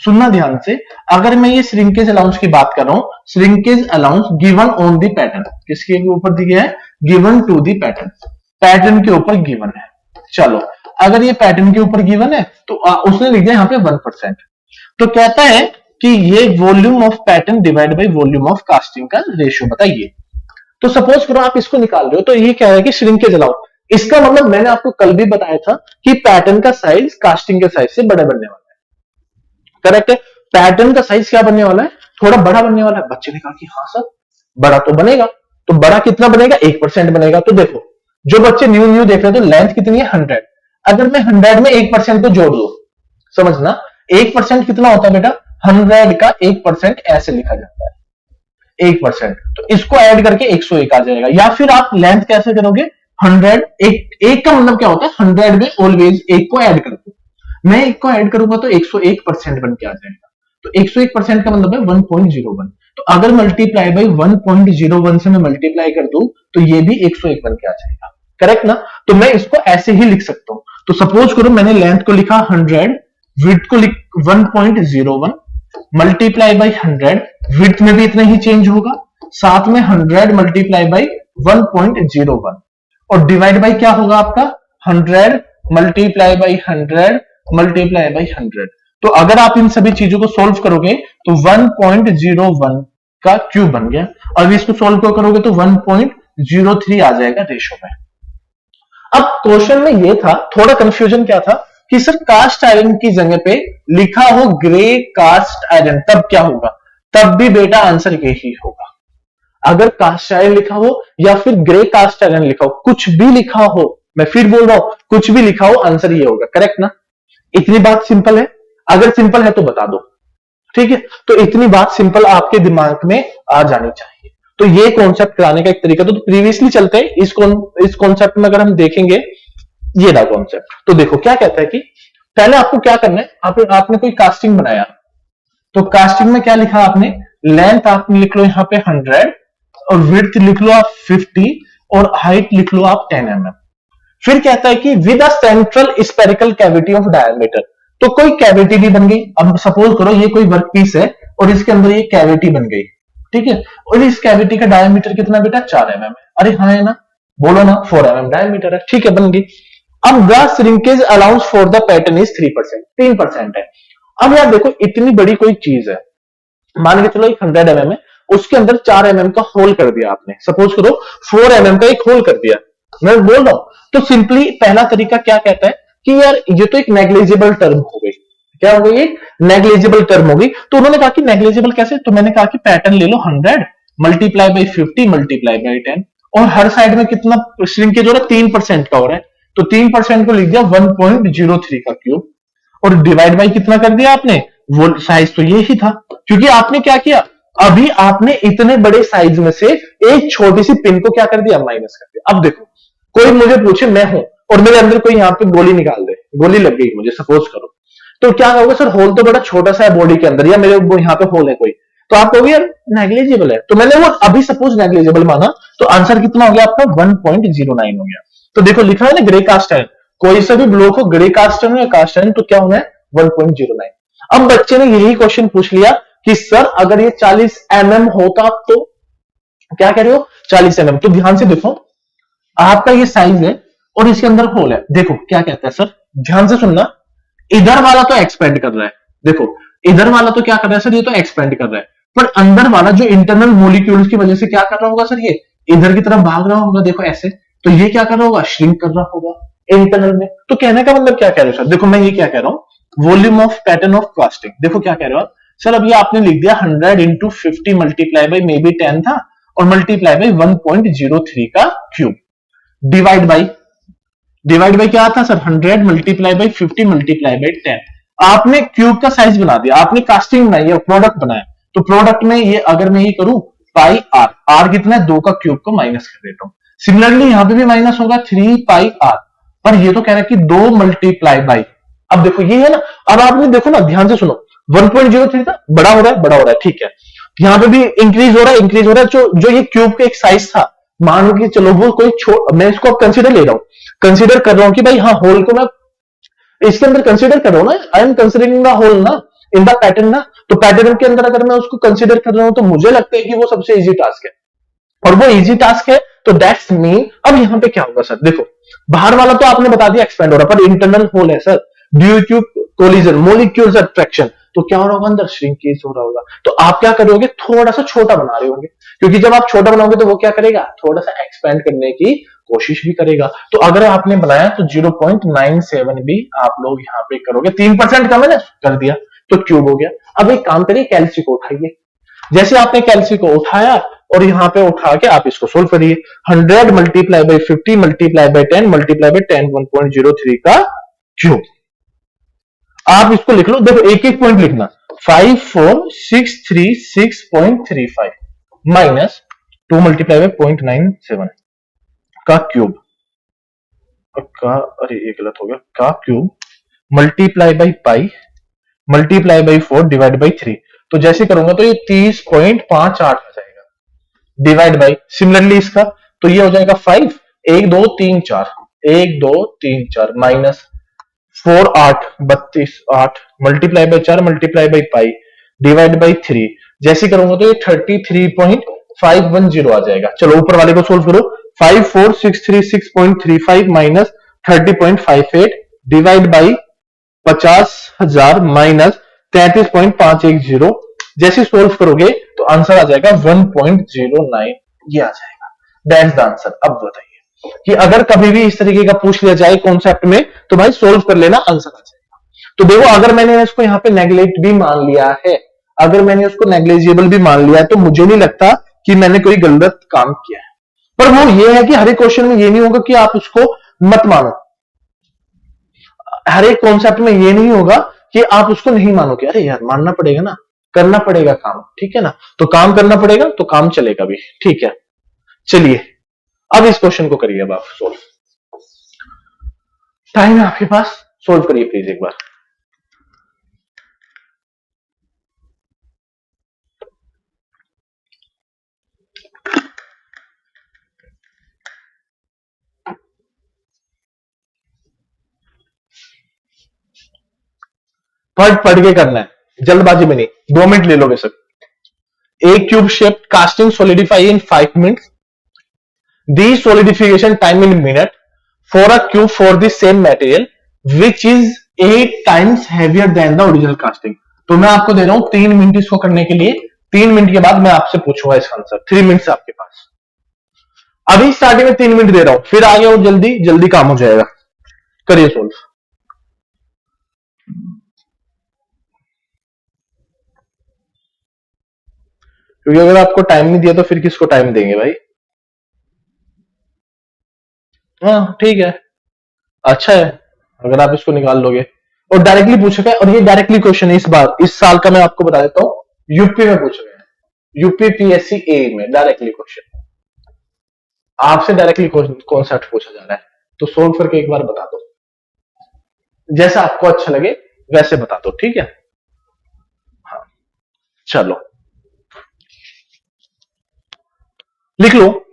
सुनना ध्यान से, अगर मैं ये श्रिंकेज अलाउंस की बात कर रहा हूं, shrinkage allowance given on the pattern, किसके ऊपर दिया है, given to the pattern, pattern के ऊपर गिवन है। चलो अगर ये पैटर्न के ऊपर गिवन है तो उसने लिख दिया यहाँ पे 1%। तो कहता है कि ये volume of pattern divide by volume of casting का रेशियो बताइए। तो सपोज करो आप इसको निकाल रहे हो, तो ये कह रहा है कि श्रिंकेज अलाउंस, इसका मतलब मैंने आपको कल भी बताया था कि पैटर्न का साइज कास्टिंग के साइज से बड़ा बनने वाला है। करेक्ट है, पैटर्न का साइज क्या बनने वाला है, थोड़ा बड़ा बनने वाला है। बच्चे ने कहा कि हाँ सर बड़ा तो बनेगा, तो बड़ा कितना बनेगा, 1% बनेगा। तो देखो जो बच्चे न्यू न्यू देख रहे हैं, तो लेंथ कितनी है 100, अगर मैं 100 में 1% को जोड़ दू, समझना 1% कितना होता है बेटा, 100 का 1% ऐसे लिखा जाता है 1%, तो इसको ऐड करके 101 आ जाएगा। या फिर आप लेंथ कैसे करोगे, 100 एक का मतलब क्या होता है, 100 में ऑलवेज एक को ऐड कर दो, मैं एक को ऐड करूंगा तो 101% बन के आ जाएगा। तो 101% का मतलब है 1.01, तो अगर मल्टीप्लाई बाई 1.01 से मैं मल्टीप्लाई कर दूं तो ये भी 101 बन के आ जाएगा। करेक्ट ना, तो मैं इसको ऐसे ही लिख सकता हूं। तो सपोज करो मैंने लेंथ को लिखा 100, विड्थ को लिख 1.01, मल्टीप्लाई बाई 100, विड्थ में भी इतना ही चेंज होगा, साथ में 100 मल्टीप्लाई बाई 1.01 और डिवाइड बाई क्या होगा आपका 100 मल्टीप्लाई बाई 100 मल्टीप्लाई बाई 100। तो अगर आप इन सभी चीजों को सोल्व करोगे तो 1.01 का क्यूब बन गया, और इसको सोल्व करोगे तो 1.03 आ जाएगा रेशो में। अब क्वेश्चन में ये था, थोड़ा कंफ्यूजन क्या था कि सर कास्ट आयरन की जगह पे लिखा हो ग्रे कास्ट आयरन, तब क्या होगा, तब भी बेटा आंसर यही होगा। अगर कास्ट आयरन लिखा हो या फिर ग्रे कास्ट आयरन लिखा हो, कुछ भी लिखा हो, मैं फिर बोल रहा हूं कुछ भी लिखा हो, आंसर ये होगा। करेक्ट ना, इतनी बात सिंपल है, अगर सिंपल है तो बता दो, ठीक है। तो इतनी बात सिंपल आपके दिमाग में आ जानी चाहिए। तो ये कॉन्सेप्ट कराने का एक तरीका। तो प्रीवियसली चलते हैं इस कॉन्सेप्ट में, अगर हम देखेंगे ये रहा कॉन्सेप्ट। तो देखो क्या कहता है कि पहले आपको क्या करना है, आपने कोई कास्टिंग बनाया, तो कास्टिंग में क्या लिखा आपने, लेंथ आपने लिख लो यहां पे 100 और विड्थ लिख लो आप 50 और हाइट लिख लो आप 10 mm। फिर कहता है कि with a central spherical cavity of diameter, तो कोई कैविटी भी बन गई। अब सपोज करो ये कोई वर्क पीस है और इसके अंदर ये कैविटी बन गई, ठीक है, और इस कैविटी का डायमीटर कितना बेटा 4 mm है। अरे हाँ है ना, बोलो ना 4 mm डायमीटर है, ठीक है, बन गई। अब the shrinkage allowance for the pattern is 3%, 3% है। अब यार देखो इतनी बड़ी कोई चीज है, मान के चलो एक 100 mm है, उसके अंदर 4 mm का होल कर दिया आपने, सपोज करो 4 mm का एक होल कर दिया, मैं बोल रहा हूं। तो सिंपली पहला तरीका क्या कहता है कि यार ये तो एक नेग्लिजिबल टर्म हो गई, क्या हो गई, एक नेग्लिजिबल टर्म हो गई। तो उन्होंने कहा कि नेग्लिजिबल कैसे, तो मैंने कहा कि पैटर्न ले लो 100 मल्टीप्लाई बाई 50 मल्टीप्लाई बाई 10, और हर साइड में कितना श्रिंकेज हो रहा है, 3% का हो रहा है, तो 3% को लिख दिया 1.03 का क्यूब, और डिवाइड बाई कितना कर दिया आपने, वो साइज तो ये ही था, क्योंकि आपने क्या किया, अभी आपने इतने बड़े साइज में से एक छोटी सी पिन को क्या कर दिया, माइनस कर दिया। अब देखो कोई मुझे पूछे मैं हूं और मेरे अंदर कोई यहाँ पे गोली निकाल दे, गोली लग गई मुझे सपोज करो, तो क्या होगा सर, होल तो बड़ा छोटा सा है बॉडी के अंदर, या मेरे यहाँ पे होल है कोई, तो आप कहोगे यार नेग्लिजिबल है, तो मैंने वो अभी सपोज नेग्लिजिबल माना, तो आंसर कितना हो गया आपका 1.09 हो गया। तो देखो लिखा है ना ग्रे कास्ट आयरन, कोई सा भी ब्लॉक हो ग्रे कास्ट आयरन या कास्ट आयरन, तो क्या होना है 1.09। अब बच्चे ने यही क्वेश्चन पूछ लिया कि सर अगर ये 40 mm होता तो, क्या कह रहे हो 40 mm, तो ध्यान से देखो आपका ये साइज है और इसके अंदर होल है। देखो क्या कहता है सर, ध्यान से सुनना, इधर वाला तो एक्सपेंड कर रहा है, देखो इधर वाला तो क्या कर रहा है सर, ये तो एक्सपेंड कर रहा है, पर अंदर वाला जो इंटरनल मोलिक्यूल्स की वजह से क्या कर रहा होगा सर, ये इधर की तरफ भाग रहा होगा, देखो ऐसे, तो ये क्या कर रहा होगा, श्रिंक कर रहा होगा इंटरनल में। तो कहने का मतलब क्या कह रहे हो सर, देखो मैं ये क्या कह रहा हूं, volume of pattern of casting, देखो क्या कह रहे हो आप सर, अब ये आपने लिख दिया 100 into 50 multiply by may be 10 था, और मल्टीप्लाई बाई 1.03 का क्यूब, डिवाइड बाई क्या था sir, 100 multiply by 50 multiply by 10। आपने क्यूब का साइज बना दिया, आपने कास्टिंग बनाई है, प्रोडक्ट बनाया, तो प्रोडक्ट में ये अगर मैं ये करूं पाई आर, आर कितना है 2 का क्यूब को माइनस कर देता हूं, सिमिलरली यहां पे भी माइनस होगा 3 पाई आर, पर ये तो कह रहा है कि 2 मल्टीप्लाई बाई, अब देखो ये है ना, अब आपने देखो ना ध्यान से सुनो, 1.03 था, बड़ा हो रहा है, ठीक है, यहाँ पे भी इंक्रीज हो रहा है, जो ये क्यूब का एक साइज था, मान के चलो वो कोई मैं इसको कंसीडर ले रहा हूं, कंसीडर कर रहा हूं कि भाई हाँ होल को मैं इसके अंदर कंसीडर कर रहा हूं ना, I am considering the hole ना इन द पैटर्न ना, तो पैटर्न के अंदर अगर मैं उसको कंसीडर कर रहा हूं तो मुझे लगता है कि वो सबसे इजी टास्क है, और वो इजी टास्क है, तो दैट्स मीन अब यहां पे क्या होगा सर, देखो बाहर वाला तो आपने बता दिया एक्सपेंड हो रहा है, पर इंटरनल होल है sir, due to collision molecules attraction, तो क्या हो रहा होगा, अंदर श्रिंकेज हो रहा होगा। तो आप क्या करोगे, थोड़ा सा छोटा बना रहे होंगे, क्योंकि जब आप छोटा बनाओगे तो वो क्या करेगा, थोड़ा सा एक्सपेंड करने की कोशिश भी करेगा। तो अगर आपने बनाया तो 0.97 भी आप लोग यहाँ पे करोगे, 3% कम है ना, कर दिया तो क्यूब हो गया। अब एक काम करिए, कैल्सी को उठाइए। जैसे आपने कैल्सी को उठाया और यहाँ पे उठा के आप इसको सोल्व करिए। 100 multiply by 50 multiply by 10 multiply by 10 1.03 का क्यूब। आप इसको लिख लो, देखो एक एक पॉइंट लिखना, 54636.35 माइनस 2 मल्टीप्लाई बाई 0.97 का क्यूब का, अरे ये गलत हो गया, का cube multiply by pi multiply by 4 divide by 3। तो जैसे करूंगा तो ये 30.58 आ जाएगा, डिवाइड बाई सिमिलरली इसका तो ये हो जाएगा 5 1 2 3 4 1 2 3 4 minus 4 8 32 8 multiply by 4 multiply by pi divide by 3। जैसे करूंगा तो ये 33.510 आ जाएगा। चलो ऊपर वाले को सोल्व करो, 54636.35 माइनस 30.58 डिवाइड बाई 50,000 माइनस 33.510। जैसे सोल्व करोगे तो आंसर आ जाएगा 1.09, ये आ जाएगा, दैट्स द आंसर। अब बताइए कि अगर कभी भी इस तरीके का पूछ लिया जाए कॉन्सेप्ट में तो भाई सोल्व कर लेना, आंसर आ जाएगा। तो देखो अगर मैंने इसको यहाँ पे नेग्लेक्ट भी मान लिया है, अगर मैंने उसको नेग्लिजिबल भी मान लिया है, तो मुझे नहीं लगता कि मैंने कोई गलत काम किया है। पर वो ये है कि हर एक क्वेश्चन में ये नहीं होगा कि आप उसको मत मानो, हर एक कॉन्सेप्ट में ये नहीं होगा कि आप उसको नहीं मानोगे। अरे यार मानना पड़ेगा ना, करना पड़ेगा काम, ठीक है ना, तो काम करना पड़ेगा तो काम चलेगा भी, ठीक है। चलिए अब इस क्वेश्चन को करिए, अब आप सोल्व, टाइम है आपके पास, सोल्व करिए प्लीज एक बार। पढ़ के करना है, जल्दबाजी में नहीं, 2 मिनट ले लोगे सब। A cube shaped casting solidify in 5 minutes. The solidification time in minute for a cube for the same material which is 8 times heavier than the original casting. तो मैं आपको दे रहा हूं 3 मिनट इसको करने के लिए, 3 मिनट के बाद मैं आपसे पूछूंगा इसका आंसर। 3 मिनट आपके पास, अभी स्टार्टिंग में 3 मिनट दे रहा हूं, फिर आगे और जल्दी जल्दी काम हो जाएगा। करिए सोल्व। क्योंकि अगर आपको टाइम नहीं दिया तो फिर किसको टाइम देंगे भाई। हाँ ठीक है, अच्छा है अगर आप इसको निकाल लोगे। और डायरेक्टली पूछा गया, और ये डायरेक्टली क्वेश्चन है इस बार, इस साल का मैं आपको बता देता हूं, यूपी में पूछा गया, यूपी पीएससी ए में डायरेक्टली क्वेश्चन, आपसे डायरेक्टली कॉन्सेप्ट पूछा जा रहा है। तो सोल्व करके एक बार बता दो, जैसा आपको अच्छा लगे वैसे बता दो, ठीक है। हाँ चलो लिख लो,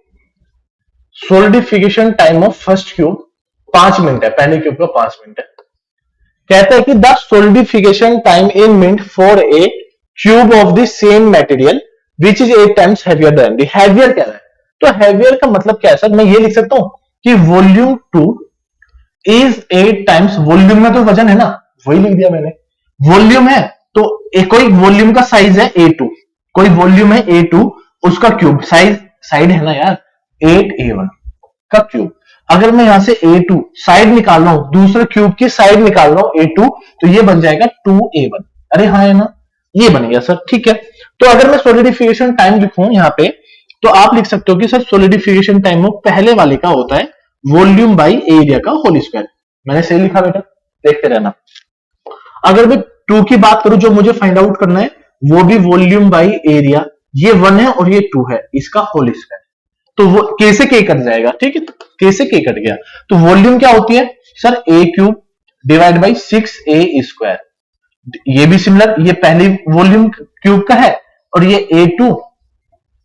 solidification time of first cube 5 minute है, पहले क्यूब का 5 मिनट है। कहता है कि the solidification time in minute for a cube of the same material which is 8 times heavier than the, heavier कह रहा है, तो हैवियर का मतलब क्या है सर, मैं ये लिख सकता हूं कि वॉल्यूम 2 इज 8 टाइम्स, वॉल्यूम में तो वजन है ना, वही लिख दिया मैंने, वॉल्यूम है तो कोई वॉल्यूम का साइज है A2, कोई वॉल्यूम है A2, उसका क्यूब साइज, साइड है ना यार 8A1 का क्यूब। अगर मैं यहां से A2 साइड निकाल रहा हूं, दूसरे क्यूब की साइड निकाल रहा हूं A2, तो ये बन जाएगा 2A1। अरे हाँ है ना, ये बन गया सर, ठीक है। तो अगर मैं सोलिडिफिकेशन टाइम लिखूं यहां पे, तो आप लिख सकते हो कि सर सोलिडिफिकेशन टाइम पहले वाले का होता है वॉल्यूम बाई एरिया का होल स्क्वायर। मैंने सही लिखा बेटा, देखते रहना। अगर मैं 2 की बात करूं, जो मुझे फाइंड आउट करना है वो भी वॉल्यूम बाई एरिया, ये 1 है और ये 2 है, इसका होल स्क्वायर, तो वो कैसे के कट जाएगा, ठीक है, कैसे के कट गया। तो वॉल्यूम क्या होती है sir, A cube divide by 6A square, ये भी सिमिलर, ये पहली वॉल्यूम क्यूब का है और ये A2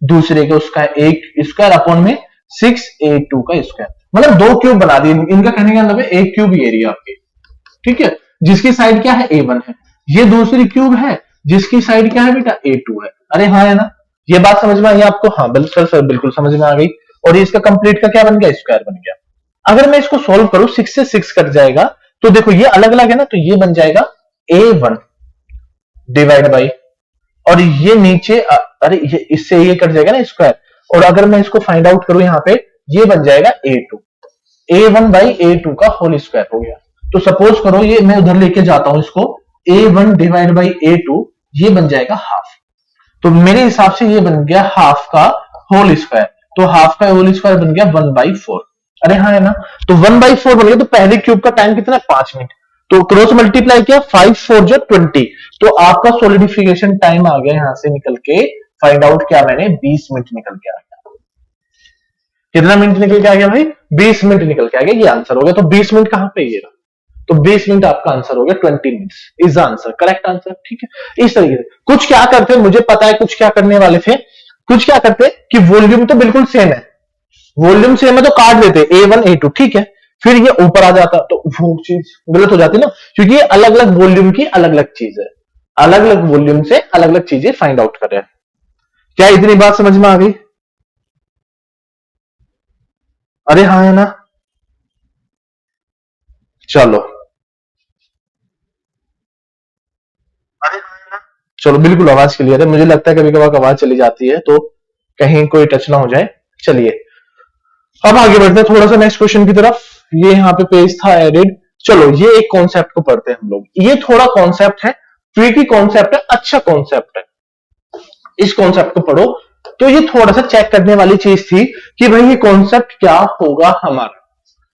दूसरे के उसका है, एक स्क्वायर अपॉन में 6A2 का स्क्वायर, मतलब 2 क्यूब बना दिए। इनका कहने का मतलब है एक क्यूब एरिया आपके, ठीक है, जिसकी साइड क्या है A1 है, ये दूसरी क्यूब है जिसकी साइड क्या है बेटा A2 है। अरे हाँ है ना, ये बात समझ में आई आपको, हाँ बिल्कुल सर बिल्कुल समझ में आ गई। और ये इसका कंप्लीट का क्या बन गया, स्क्वायर बन गया। अगर मैं इसको सॉल्व करूं, 6 से 6 कट जाएगा, तो देखो ये अलग अलग है ना, तो ये बन जाएगा A1 डिवाइड बाई, और ये नीचे अरे ये इससे ये कट जाएगा ना स्क्वायर, और अगर मैं इसको फाइंड आउट करूं यहाँ पे, ये बन जाएगा a2, a1 बाई a2 का होल स्क्वायर हो गया। तो सपोज करो ये मैं उधर लेके जाता हूं इसको, a1 डिवाइड बाई a2, ये बन जाएगा हाफ। तो मेरे हिसाब से ये बन गया हाफ का होल स्क्वायर, तो हाफ का होल स्क्वायर बन गया 1/4। अरे हाँ है ना, तो 1/4 बन गया। तो पहले क्यूब का टाइम कितना है, 5 मिनट। तो क्रॉस मल्टीप्लाई किया, 5 4 जो 20, तो आपका सोलिडिफिकेशन टाइम आ गया यहां से निकल के, फाइंड आउट किया मैंने, 20 मिनट निकल के आ गया। कितना मिनट निकल के आ गया भाई, 20 मिनट निकल के आ गया, ये आंसर हो गया। तो 20 मिनट कहां पे, ये रहा। तो 20 मिनट आपका आंसर हो गया, 20 minutes is answer, correct answer. ठीक है, इस तरीके से कुछ क्या करते, मुझे पता है कुछ क्या करने वाले थे। कुछ क्या करते कि वॉल्यूम तो बिल्कुल सेम है, वॉल्यूम सेम है तो काट देते a1 a2, ठीक है, फिर ये ऊपर आ जाता तो वो चीज गलत हो जाती ना, क्योंकि ये अलग अलग वॉल्यूम की अलग अलग चीज है, अलग अलग वॉल्यूम से अलग अलग चीजें फाइंड आउट कर रहे हैं। क्या इतनी बात समझ में आ गई? अरे हाँ है ना, चलो। अरे हाँ है ना, चलो बिल्कुल आवाज क्लियर है। मुझे लगता है कभी कभार आवाज चली जाती है तो कहीं कोई टच ना हो जाए। चलिए अब आगे बढ़ते हैं थोड़ा सा नेक्स्ट क्वेश्चन की तरफ। ये यहाँ पे पेज था एडिड। चलो ये एक कॉन्सेप्ट को पढ़ते हैं हम लोग। ये थोड़ा कॉन्सेप्ट है, ट्रिकी कॉन्सेप्ट है, अच्छा कॉन्सेप्ट है। इस कॉन्सेप्ट को पढ़ो तो ये थोड़ा सा चेक करने वाली चीज थी कि भाई ये कॉन्सेप्ट क्या होगा हमारा।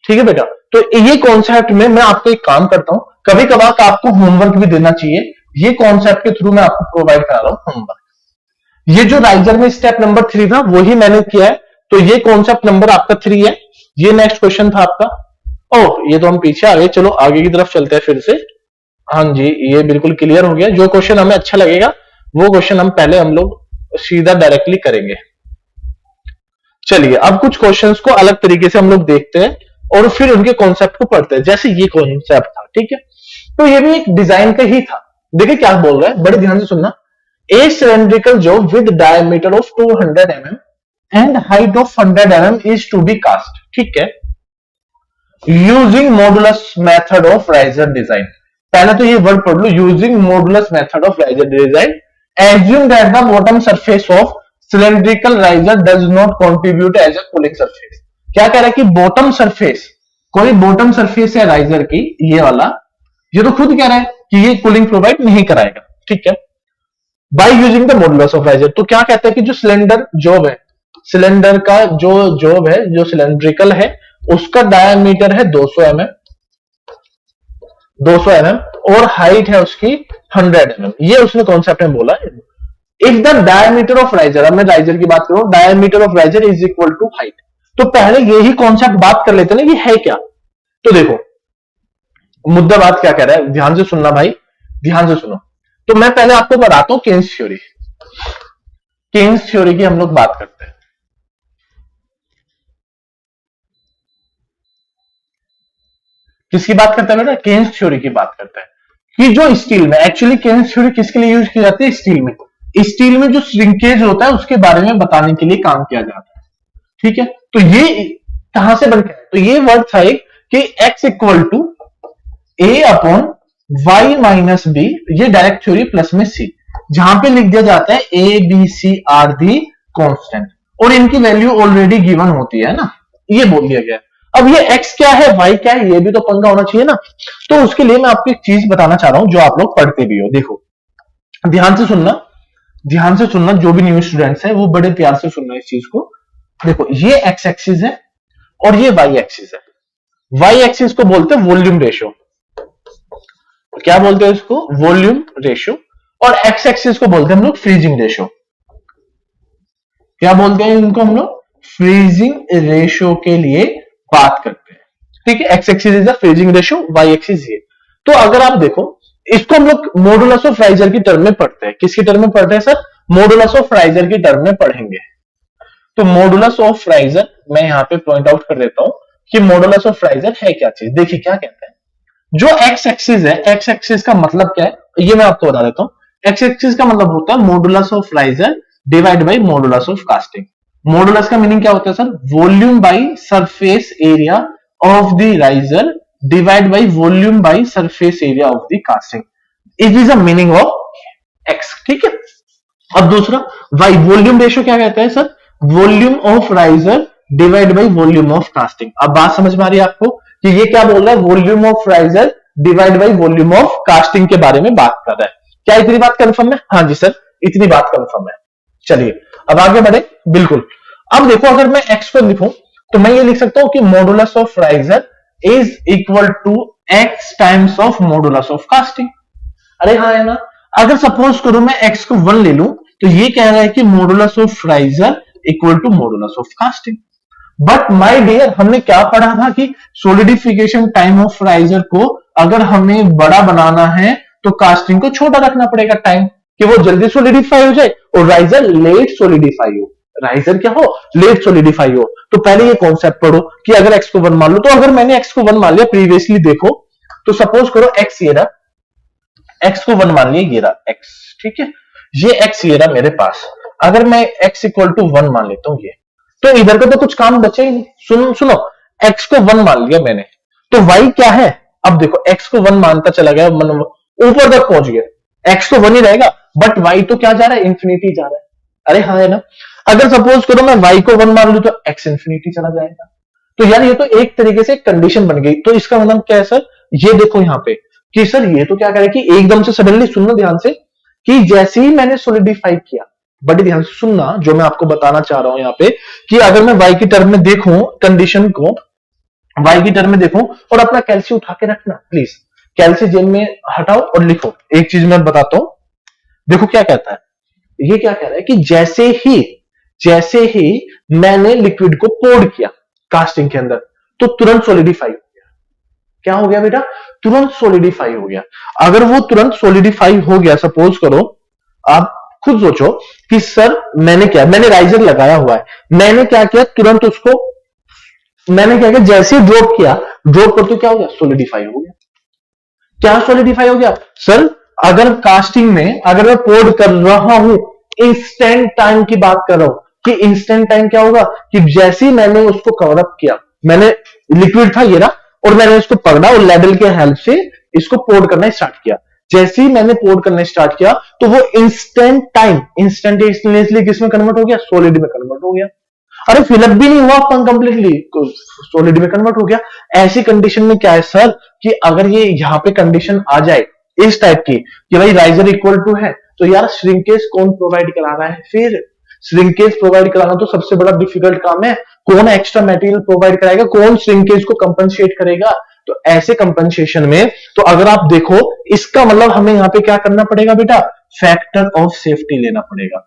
ठीक है बेटा, तो ये कॉन्सेप्ट में मैं आपको एक काम करता हूं, कभी कभार आपको होमवर्क भी देना चाहिए। ये कॉन्सेप्ट के थ्रू मैं आपको प्रोवाइड करा रहा हूं होमवर्क। ये जो राइजर में स्टेप नंबर 3 था वही मैंने किया है, तो ये कॉन्सेप्ट नंबर आपका 3 है। ये नेक्स्ट क्वेश्चन था आपका। ओह ये तो हम पीछे आ गए, चलो आगे की तरफ चलते हैं फिर से। हाँ जी ये बिल्कुल क्लियर हो गया। जो क्वेश्चन हमें अच्छा लगेगा वो क्वेश्चन हम लोग सीधा डायरेक्टली करेंगे। चलिए अब कुछ क्वेश्चंस को अलग तरीके से हम लोग देखते हैं और फिर उनके कॉन्सेप्ट को पढ़ते हैं। जैसे ये कॉन्सेप्ट था, ठीक है, तो ये भी एक डिजाइन का ही था। देखिए क्या बोल रहा है, बड़े ध्यान से सुनना। A cylindrical job with diameter of 200 mm and height of 100 mm is to be cast, ठीक है, using modulus method of riser design। पहले तो ये वर्ड पढ़ लो, using modulus method of riser design, assume that the bottom surface of cylindrical riser does not contribute as a cooling surface। क्या कह रहा है कि बॉटम सरफेस, कोई बॉटम सरफेस है राइजर की, ये वाला, ये तो खुद कह रहा है कि ये कूलिंग प्रोवाइड नहीं कराएगा, ठीक है, by using the modulus of riser. तो क्या कहता है कि जो सिलेंडर जॉब है, सिलेंडर का जो जॉब है, जो सिलेंड्रिकल है, उसका डायमीटर है 200 mm, 200 mm, और हाइट है उसकी 100 mm। ये उसने कॉन्सेप्ट में बोला है। If the diameter of riser, अब मैं राइजर की बात करूं, diameter of riser is equal to height. तो पहले यही कॉन्सेप्ट बात कर लेते ना कि है क्या। तो देखो मुद्दा बात क्या कह रहा है, ध्यान से सुनना भाई, ध्यान से सुनो। तो मैं पहले आपको बताता हूं केन्स थ्योरी। केन्स थ्योरी की हम लोग बात करते हैं। किसकी बात करते हैं बेटा, केन्स थ्योरी की बात करते हैं। कि जो स्टील में, एक्चुअली केन्स थ्योरी किसके लिए यूज की जाती है, स्टील में। स्टील में जो श्रिंकेज होता है उसके बारे में बताने के लिए काम किया जाता है, ठीक है। तो ये कहां से बन के है, तो ये वर्ड था एक कि x equal to A upon y minus B, ये डायरेक्ट थ्योरी प्लस में c, जहां पे लिख दिया जाता है A B C are the constant, और इनकी वैल्यू ऑलरेडी गिवन होती है ना, ये बोल दिया गया। अब ये x क्या है, y क्या है, ये भी तो पंगा होना चाहिए ना। तो उसके लिए मैं आपको एक चीज बताना चाह रहा हूं जो आप लोग पढ़ते भी हो। देखो ध्यान से सुनना, ध्यान से सुनना, जो भी न्यू स्टूडेंट्स है वो बड़े प्यार से सुनना इस चीज को। देखो ये x एक्सिस है और ये y एक्सिस है। y एक्सिस को बोलते हैं वॉल्यूम रेशियो, क्या बोलते हैं इसको, वॉल्यूम रेशियो, और x एक्सिस को बोलते हैं हम लोग फ्रीजिंग रेशियो। क्या बोलते हैं इनको हम लोग, फ्रीजिंग रेशियो के लिए बात करते हैं, ठीक है। x axis is the freezing ratio, y axis ये। तो अगर आप देखो इसको हम लोग मॉडुलस ऑफ राइजर की टर्म में पढ़ते हैं। किसकी टर्म में पढ़ते हैं सर, मॉडुलस ऑफ राइजर की टर्म में पढ़ेंगे। तो मॉडुलस ऑफ राइजर मैं यहां पे पॉइंट आउट कर देता हूं कि मॉडुलस ऑफ राइजर है क्या चीज। देखिए क्या कहते हैं, जो x एक्सिस है, x एक्सिस का मतलब क्या है ये मैं आपको बता देता हूं। x एक्सिस का मतलब होता है modulus of riser divide by modulus of casting. Modulus का मीनिंग क्या होता है sir, volume by surface area of the riser divide by volume by surface area of the casting. It is a meaning of x, ठीक है। अब दूसरा वाई, वॉल्यूम रेशियो क्या कहता है sir, volume of riser divide by volume of casting. अब बात समझ में आ रही है आपको कि ये क्या बोल रहा है, volume of riser divide by volume of casting के बारे में बात कर रहा है। क्या इतनी बात कंफर्म है? हाँ जी सर, इतनी बात कंफर्म है। चलिए अब आगे बढ़े। बिल्कुल। अब देखो अगर मैं एक्स को लिखूं तो मैं ये लिख सकता हूं कि modulus of riser is equal to X times of modulus of casting. अरे हाँ है ना। अगर सपोज करो मैं एक्स को 1 ले लूं तो ये कह रहा है कि modulus of riser equal to modulus of casting. But my dear, हमने क्या पढ़ा था कि सोलिडिफिकेशन टाइम ऑफ राइजर को अगर हमें बड़ा बनाना है तो कास्टिंग को छोटा रखना पड़ेगा टाइम, कि वो जल्दी सोलिडिफाई हो जाए और राइजर लेट सोलिडिफाई हो। राइजर क्या हो, लेट सोलिडिफाई हो। तो पहले ये कॉन्सेप्ट पढ़ो कि अगर एक्स को 1 मान लो, तो अगर मैंने एक्स को 1 मान लिया प्रीवियसली, देखो तो सपोज करो एक्स ये रहा, एक्स को 1 मान लिया, ये रहा एक्स, ठीक है। ये एक्स ये रहा मेरे पास। अगर मैं एक्स इक्वल टू 1 मान लेता हूं ये, तो इधर का तो कुछ काम बचे ही नहीं। सुनो, एक्स को 1 मान लिया मैंने, तो वाई क्या है, अब देखो एक्स को 1 मानता चला गया, ऊपर तक पहुंच गया, एक्स तो 1 ही रहेगा, बट वाई तो क्या जा रहा है, इंफिनिटी जा रहा है। अरे हाँ है ना। अगर सपोज करो मैं वाई को 1 मान लू तो एक्स इंफिनिटी चला जाएगा। तो यार ये तो एक तरीके से कंडीशन बन गई। तो इसका मतलब क्या है सर, ये देखो यहां पे कि सर ये तो क्या करे कि एकदम से सडनली, सुनना ध्यान से, कि जैसे ही मैंने सोलिडिफाई किया, बड़े ध्यान से सुनना जो मैं आपको बताना चाह रहा हूं यहां पे, कि अगर मैं वाई की टर्म में देखूं कंडीशन को, वाई की टर्म में देखूं और अपना कैल्सी उठा के रखना प्लीज, कैल्सी जेब में हटाओ और लिखो। एक चीज मैं बताता हूं, देखो क्या कहता है, ये क्या कह रहा है कि जैसे ही मैंने लिक्विड को पोर्ड किया कास्टिंग के अंदर तो तुरंत सोलिडिफाई हो गया। क्या हो गया बेटा, तुरंत सोलिडिफाई हो गया। अगर वो तुरंत सोलिडिफाई हो गया, सपोज करो, आप खुद सोचो कि सर मैंने राइजर लगाया हुआ है, मैंने क्या किया, तुरंत उसको मैंने क्या किया, जैसे ही ड्रॉप किया, ड्रॉप करते क्या हो गया, सोलिडिफाई हो गया। क्या सोलिडिफाई हो गया सर, अगर कास्टिंग में अगर मैं पोर्ड कर रहा हूं, इंस्टेंट टाइम की बात कर रहा हूं, कि इंस्टेंट टाइम क्या होगा कि जैसे ही मैंने उसको कवर अप किया, मैंने लिक्विड था ये रहा, और मैंने इसको पकड़ा और लेडल के हेल्प से इसको पोर्ड करना स्टार्ट किया। जैसे ही मैंने पोर्ड करना स्टार्ट किया तो वो इंस्टेंट टाइम इंस्टेंटेनियसली किसमें कन्वर्ट हो गया, सॉलिड में कन्वर्ट हो गया। अरे फिलअप भी नहीं हुआ कंप्लीटली, सॉलिड में कन्वर्ट हो गया। ऐसी कंडीशन में क्या है सर, कि अगर ये यहां पे कंडीशन आ जाए इस टाइप की कि भाई राइजर इक्वल टू है, तो यार श्रिंकेज कौन प्रोवाइड करा रहा है, फिर श्रिंकेज प्रोवाइड कराना तो सबसे बड़ा डिफिकल्ट काम है। कौन एक्स्ट्रा मटेरियल प्रोवाइड कराएगा, कौन श्रिंकेज को कंपनसेट करेगा। तो ऐसे कंपनसेशन में तो अगर आप देखो, इसका मतलब हमें यहां पे क्या करना पड़ेगा बेटा, फैक्टर ऑफ सेफ्टी लेना पड़ेगा।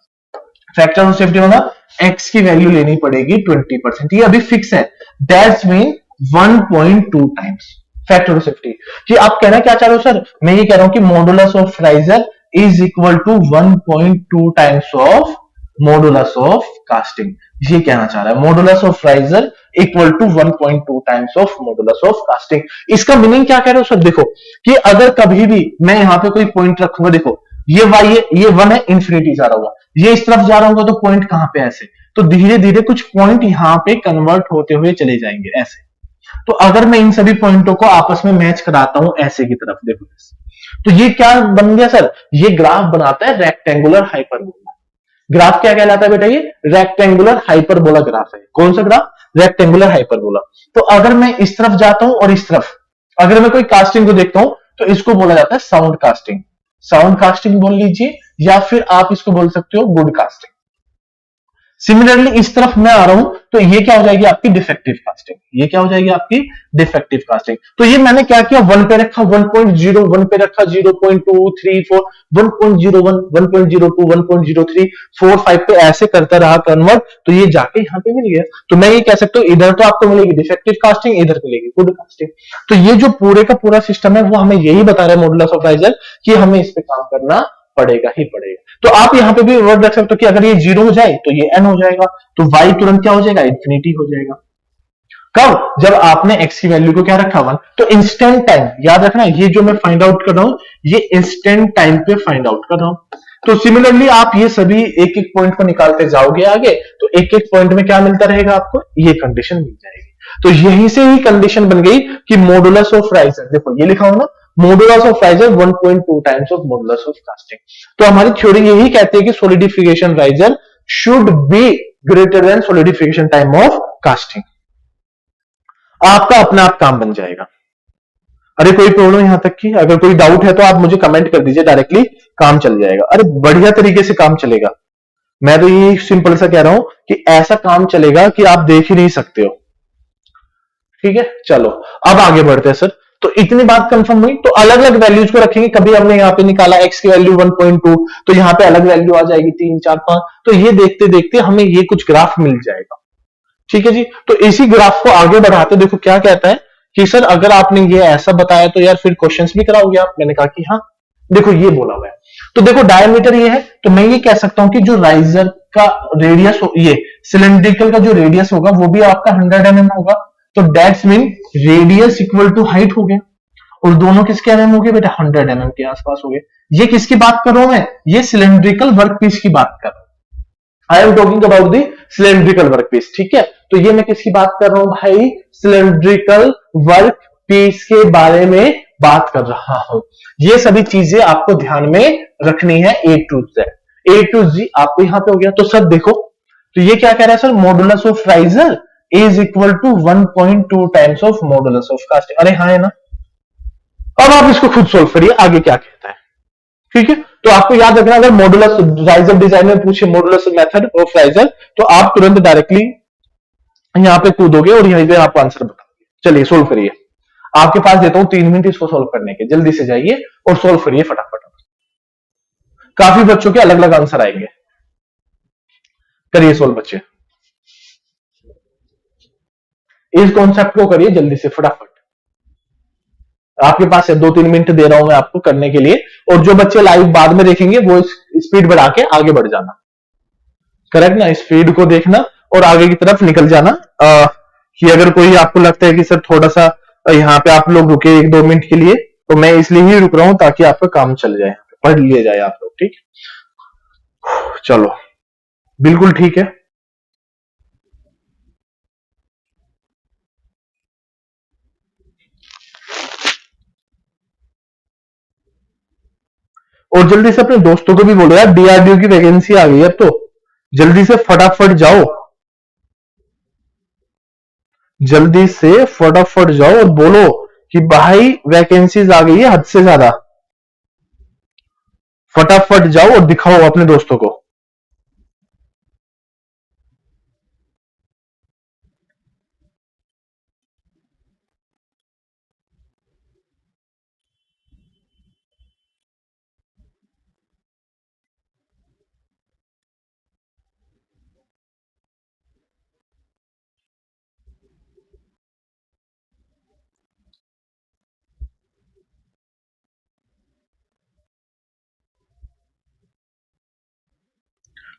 फैक्टर ऑफ सेफ्टी मतलब एक्स की वैल्यू लेनी पड़ेगी 20%, ये अभी फिक्स है, that's mean 1.2 times factor of safety. कि आप कहना क्या चाह रहे हो सर, मैं ये कह रहा हूं कि modulus of riser is equal to 1.2 times of modulus of casting. ये कहना चाह रहा है, modulus of riser equal to 1.2 times of modulus of casting. इसका मीनिंग क्या कह रहे हो सर, देखो कि अगर कभी भी मैं यहां पे कोई पॉइंट रखूंगा, देखो ये वाई है, ये 1 है, इंफिनिटी जा रहा होगा, ये इस तरफ जा रहा होगा, तो पॉइंट कहां पे ऐसे, तो धीरे धीरे कुछ पॉइंट यहां पे कन्वर्ट होते हुए चले जाएंगे ऐसे। तो अगर मैं इन सभी पॉइंटों को आपस में मैच कराता हूं ऐसे की तरफ, देखो तो ये क्या बन गया सर, ये ग्राफ बनाता है रेक्टेंगुलर हाइपरबोला। ग्राफ क्या कहलाता है बेटा, ये रेक्टेंगुलर हाइपरबोला ग्राफ है। कौन सा ग्राफ, रेक्टेंगुलर हाइपरबोला। तो अगर मैं इस तरफ जाता हूं और इस तरफ अगर मैं कोई कास्टिंग को देखता हूं तो इसको बोला जाता है साउंड कास्टिंग। साउंड कास्टिंग बोल लीजिए, या फिर आप इसको बोल सकते हो गुड कास्टिंग। सिमिलरली इस तरफ मैं आ रहा हूं तो ये क्या हो जाएगी आपकी डिफेक्टिव कास्टिंग। ये क्या हो जाएगी आपकी डिफेक्टिव कास्टिंग। तो ये मैंने क्या किया, 1 पे रखा, 1.0, 1 पे रखा, 0.234, 1.01, 1.02, 1.03, 4, 5 पे ऐसे करता रहा कन्वर्ट, तो ये जाके यहां पे मिल गया। तो मैं ये कह सकता हूं इधर तो आपको मिलेगी डिफेक्टिव कास्टिंग, इधर मिलेगी गुड कास्टिंग। तो ये जो पूरे का पूरा सिस्टम है वो हमें यही बता रहा है मॉडुलस ऑफ राइजर, कि हमें इस पे काम करना पड़ेगा ही पड़ेगा। तो आप यहां पे भी वर्ड रख सकते हो कि अगर ये 0 हो जाए तो ये n हो जाएगा, तो y तुरंत क्या हो जाएगा, इंफिनिटी हो जाएगा। कब, जब आपने x की वैल्यू को क्या रखा 1। तो इंस्टेंट टाइम याद रखना, ये जो मैं फाइंड आउट कर रहा हूं ये इंस्टेंट टाइम पे फाइंड आउट कर रहा हूं। तो सिमिलरली आप ये सभी एक एक पॉइंट को निकालते जाओगे आगे, तो एक एक पॉइंट में क्या मिलता रहेगा आपको, ये कंडीशन मिल जाएगी। तो यहीं से ही कंडीशन बन गई कि मॉडुलस ऑफ राइजर, देखो ये लिखा हो ना, modulus of riser 1.2 times of modulus of casting. तो हमारी थ्योरी यही कहती है कि solidification riser should be greater then solidification time of casting. आपका अपना आप काम बन जाएगा। अरे कोई प्रॉब्लम यहां तक की, अगर कोई डाउट है तो आप मुझे कमेंट कर दीजिए, डायरेक्टली काम चल जाएगा। अरे बढ़िया तरीके से काम चलेगा। मैं तो ये सिंपल सा कह रहा हूं कि ऐसा काम चलेगा कि आप देख ही नहीं सकते हो। ठीक है, चलो अब आगे बढ़ते हैं सर। तो इतनी बात कंफर्म हुई, तो अलग अलग वैल्यूज को रखेंगे। कभी हमने यहाँ पे निकाला x की वैल्यू 1.2, तो यहाँ पे अलग वैल्यू आ जाएगी 3, 4, 5। तो ये देखते देखते हमें ये कुछ ग्राफ मिल जाएगा। ठीक है जी, तो इसी ग्राफ को आगे बढ़ाते देखो क्या कहता है कि सर अगर आपने ये ऐसा बताया तो यार फिर क्वेश्चंस भी कराओगे आप। मैंने कहा कि हाँ, देखो ये बोला हुआ है। तो देखो डायमीटर ये है, तो मैं ये कह सकता हूं कि जो राइजर का रेडियस, ये सिलेंड्रिकल का जो रेडियस होगा वो भी आपका 100 mm होगा। तो that's mean radius equal to height हो गया, और दोनों किसके mm हो गए बेटा, 100 mm के आसपास हो गए। ये किसकी बात कर रहा हूं मैं, ये सिलेंड्रिकल वर्कपीस की बात कर रहा हूं। I am talking about the cylindrical workpiece. ठीक है, तो ये मैं किसकी बात कर रहा हूं भाई, सिलेंड्रिकल वर्कपीस के बारे में बात कर रहा हूं। ये सभी चीजें आपको ध्यान में रखनी है, ए टू जी आपको यहां पे हो गया। तो सर देखो, तो ये क्या कह रहा है sir, modulus of riser is equal to 1.2 times of modulus of casting. अरे हाँ है ना। अब आप इसको खुद सोल्व करिए, आगे क्या कहता है। ठीक है, तो आपको याद रखना, अगर मॉडुलस राइजर डिजाइन में पूछे मॉडुलस मेथड ऑफ राइजर, तो आप तुरंत डायरेक्टली यहां पे कूदोगे और यहीं पे आपको आंसर बताओगे। चलिए सोल्व करिए। आपके पास देता हूं 3 मिनट इसको सोल्व करने के, जल्दी से जाइए और सोल्व करिए फटाफट। काफी बच्चों के अलग अलग आंसर आएंगे। करिए सोल्व बच्चे, इस कॉन्सेप्ट को करिए जल्दी से फटाफट। आपके पास है 2-3 मिनट दे रहा हूं मैं आपको करने के लिए, और जो बच्चे लाइव बाद में देखेंगे वो स्पीड बढ़ा के आगे बढ़ जाना। करेक्ट ना, स्पीड को देखना और आगे की तरफ निकल जाना। कि अगर कोई आपको लगता है कि सर थोड़ा सा यहाँ पे आप लोग रुके 1-2 मिनट के लिए, तो मैं इसलिए ही रुक रहा हूं ताकि आपका काम चल जाए, पढ़ लिए जाए आप लोग। ठीक, चलो बिल्कुल ठीक है। और जल्दी से अपने दोस्तों को भी बोलो यार, डीआरडीओ की वैकेंसी आ गई है, तो जल्दी से फटाफट जाओ, जल्दी से फटाफट जाओ और बोलो कि भाई वैकेंसीज आ गई है हद से ज्यादा। फटाफट जाओ और दिखाओ अपने दोस्तों को।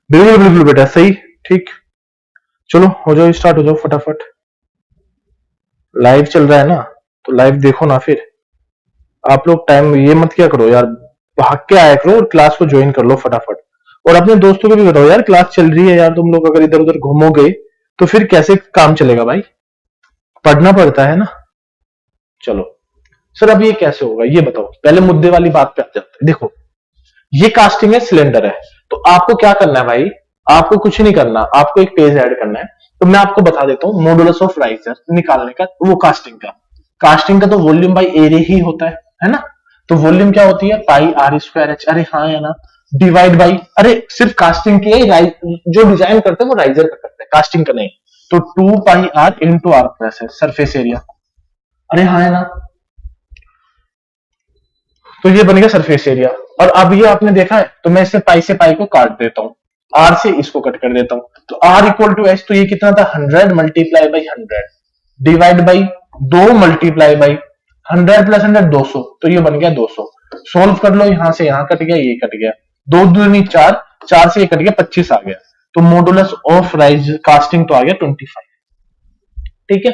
बिल्कुल बिल्कुल बेटा, सही, ठीक। चलो हो जाओ, स्टार्ट हो जाओ फटाफट। लाइव चल रहा है ना, तो लाइव देखो ना फिर। आप लोग टाइम ये मत क्या करो यार, भाग के आया करो और क्लास को ज्वाइन कर लो फटाफट। और अपने दोस्तों को भी बताओ यार क्लास चल रही है यार, तुम लोग अगर इधर उधर घूमोगे तो फिर कैसे काम चलेगा भाई, पढ़ना पड़ता है ना। चलो सर अब ये कैसे होगा ये बताओ, पहले मुद्दे वाली बात पे आ जाते हैं। देखो ये कास्टिंग है, सिलेंडर है, तो आपको क्या करना है भाई, आपको कुछ नहीं करना, आपको एक पेज ऐड करना है। तो मैं आपको बता देता हूं मॉडुलस ऑफ राइजर निकालने का, वो कास्टिंग का तो वॉल्यूम बाई एरिया ही होता है ना। तो वॉल्यूम क्या होती है, पाई आर स्क्वायर एच। अरे हाँ है ना, डिवाइड बाई, अरे सिर्फ कास्टिंग के जो डिजाइन करते हैं वो राइजर का करते हैं, कास्टिंग का नहीं। तो 2 pi r into r plus है सरफेस एरिया। अरे हाँ है ना, तो ये बनेगा सरफेस एरिया। और अब ये आपने देखा है, तो मैं इससे पाई से पाई को काट देता हूं, आर से इसको कट कर देता हूं, तो आर इक्वल टू एच, तो ये कितना था 100 multiply by 100 divide by 2 multiply by 100 plus 100 200, तो ये बन गया 200। सोल्व कर लो, यहां से यहां कट गया, ये कट गया, 2 दूनी 4, 4 से ये कट गया, 25 आ गया। तो मॉडुलस ऑफ राइज कास्टिंग तो आ गया 25। ठीक है,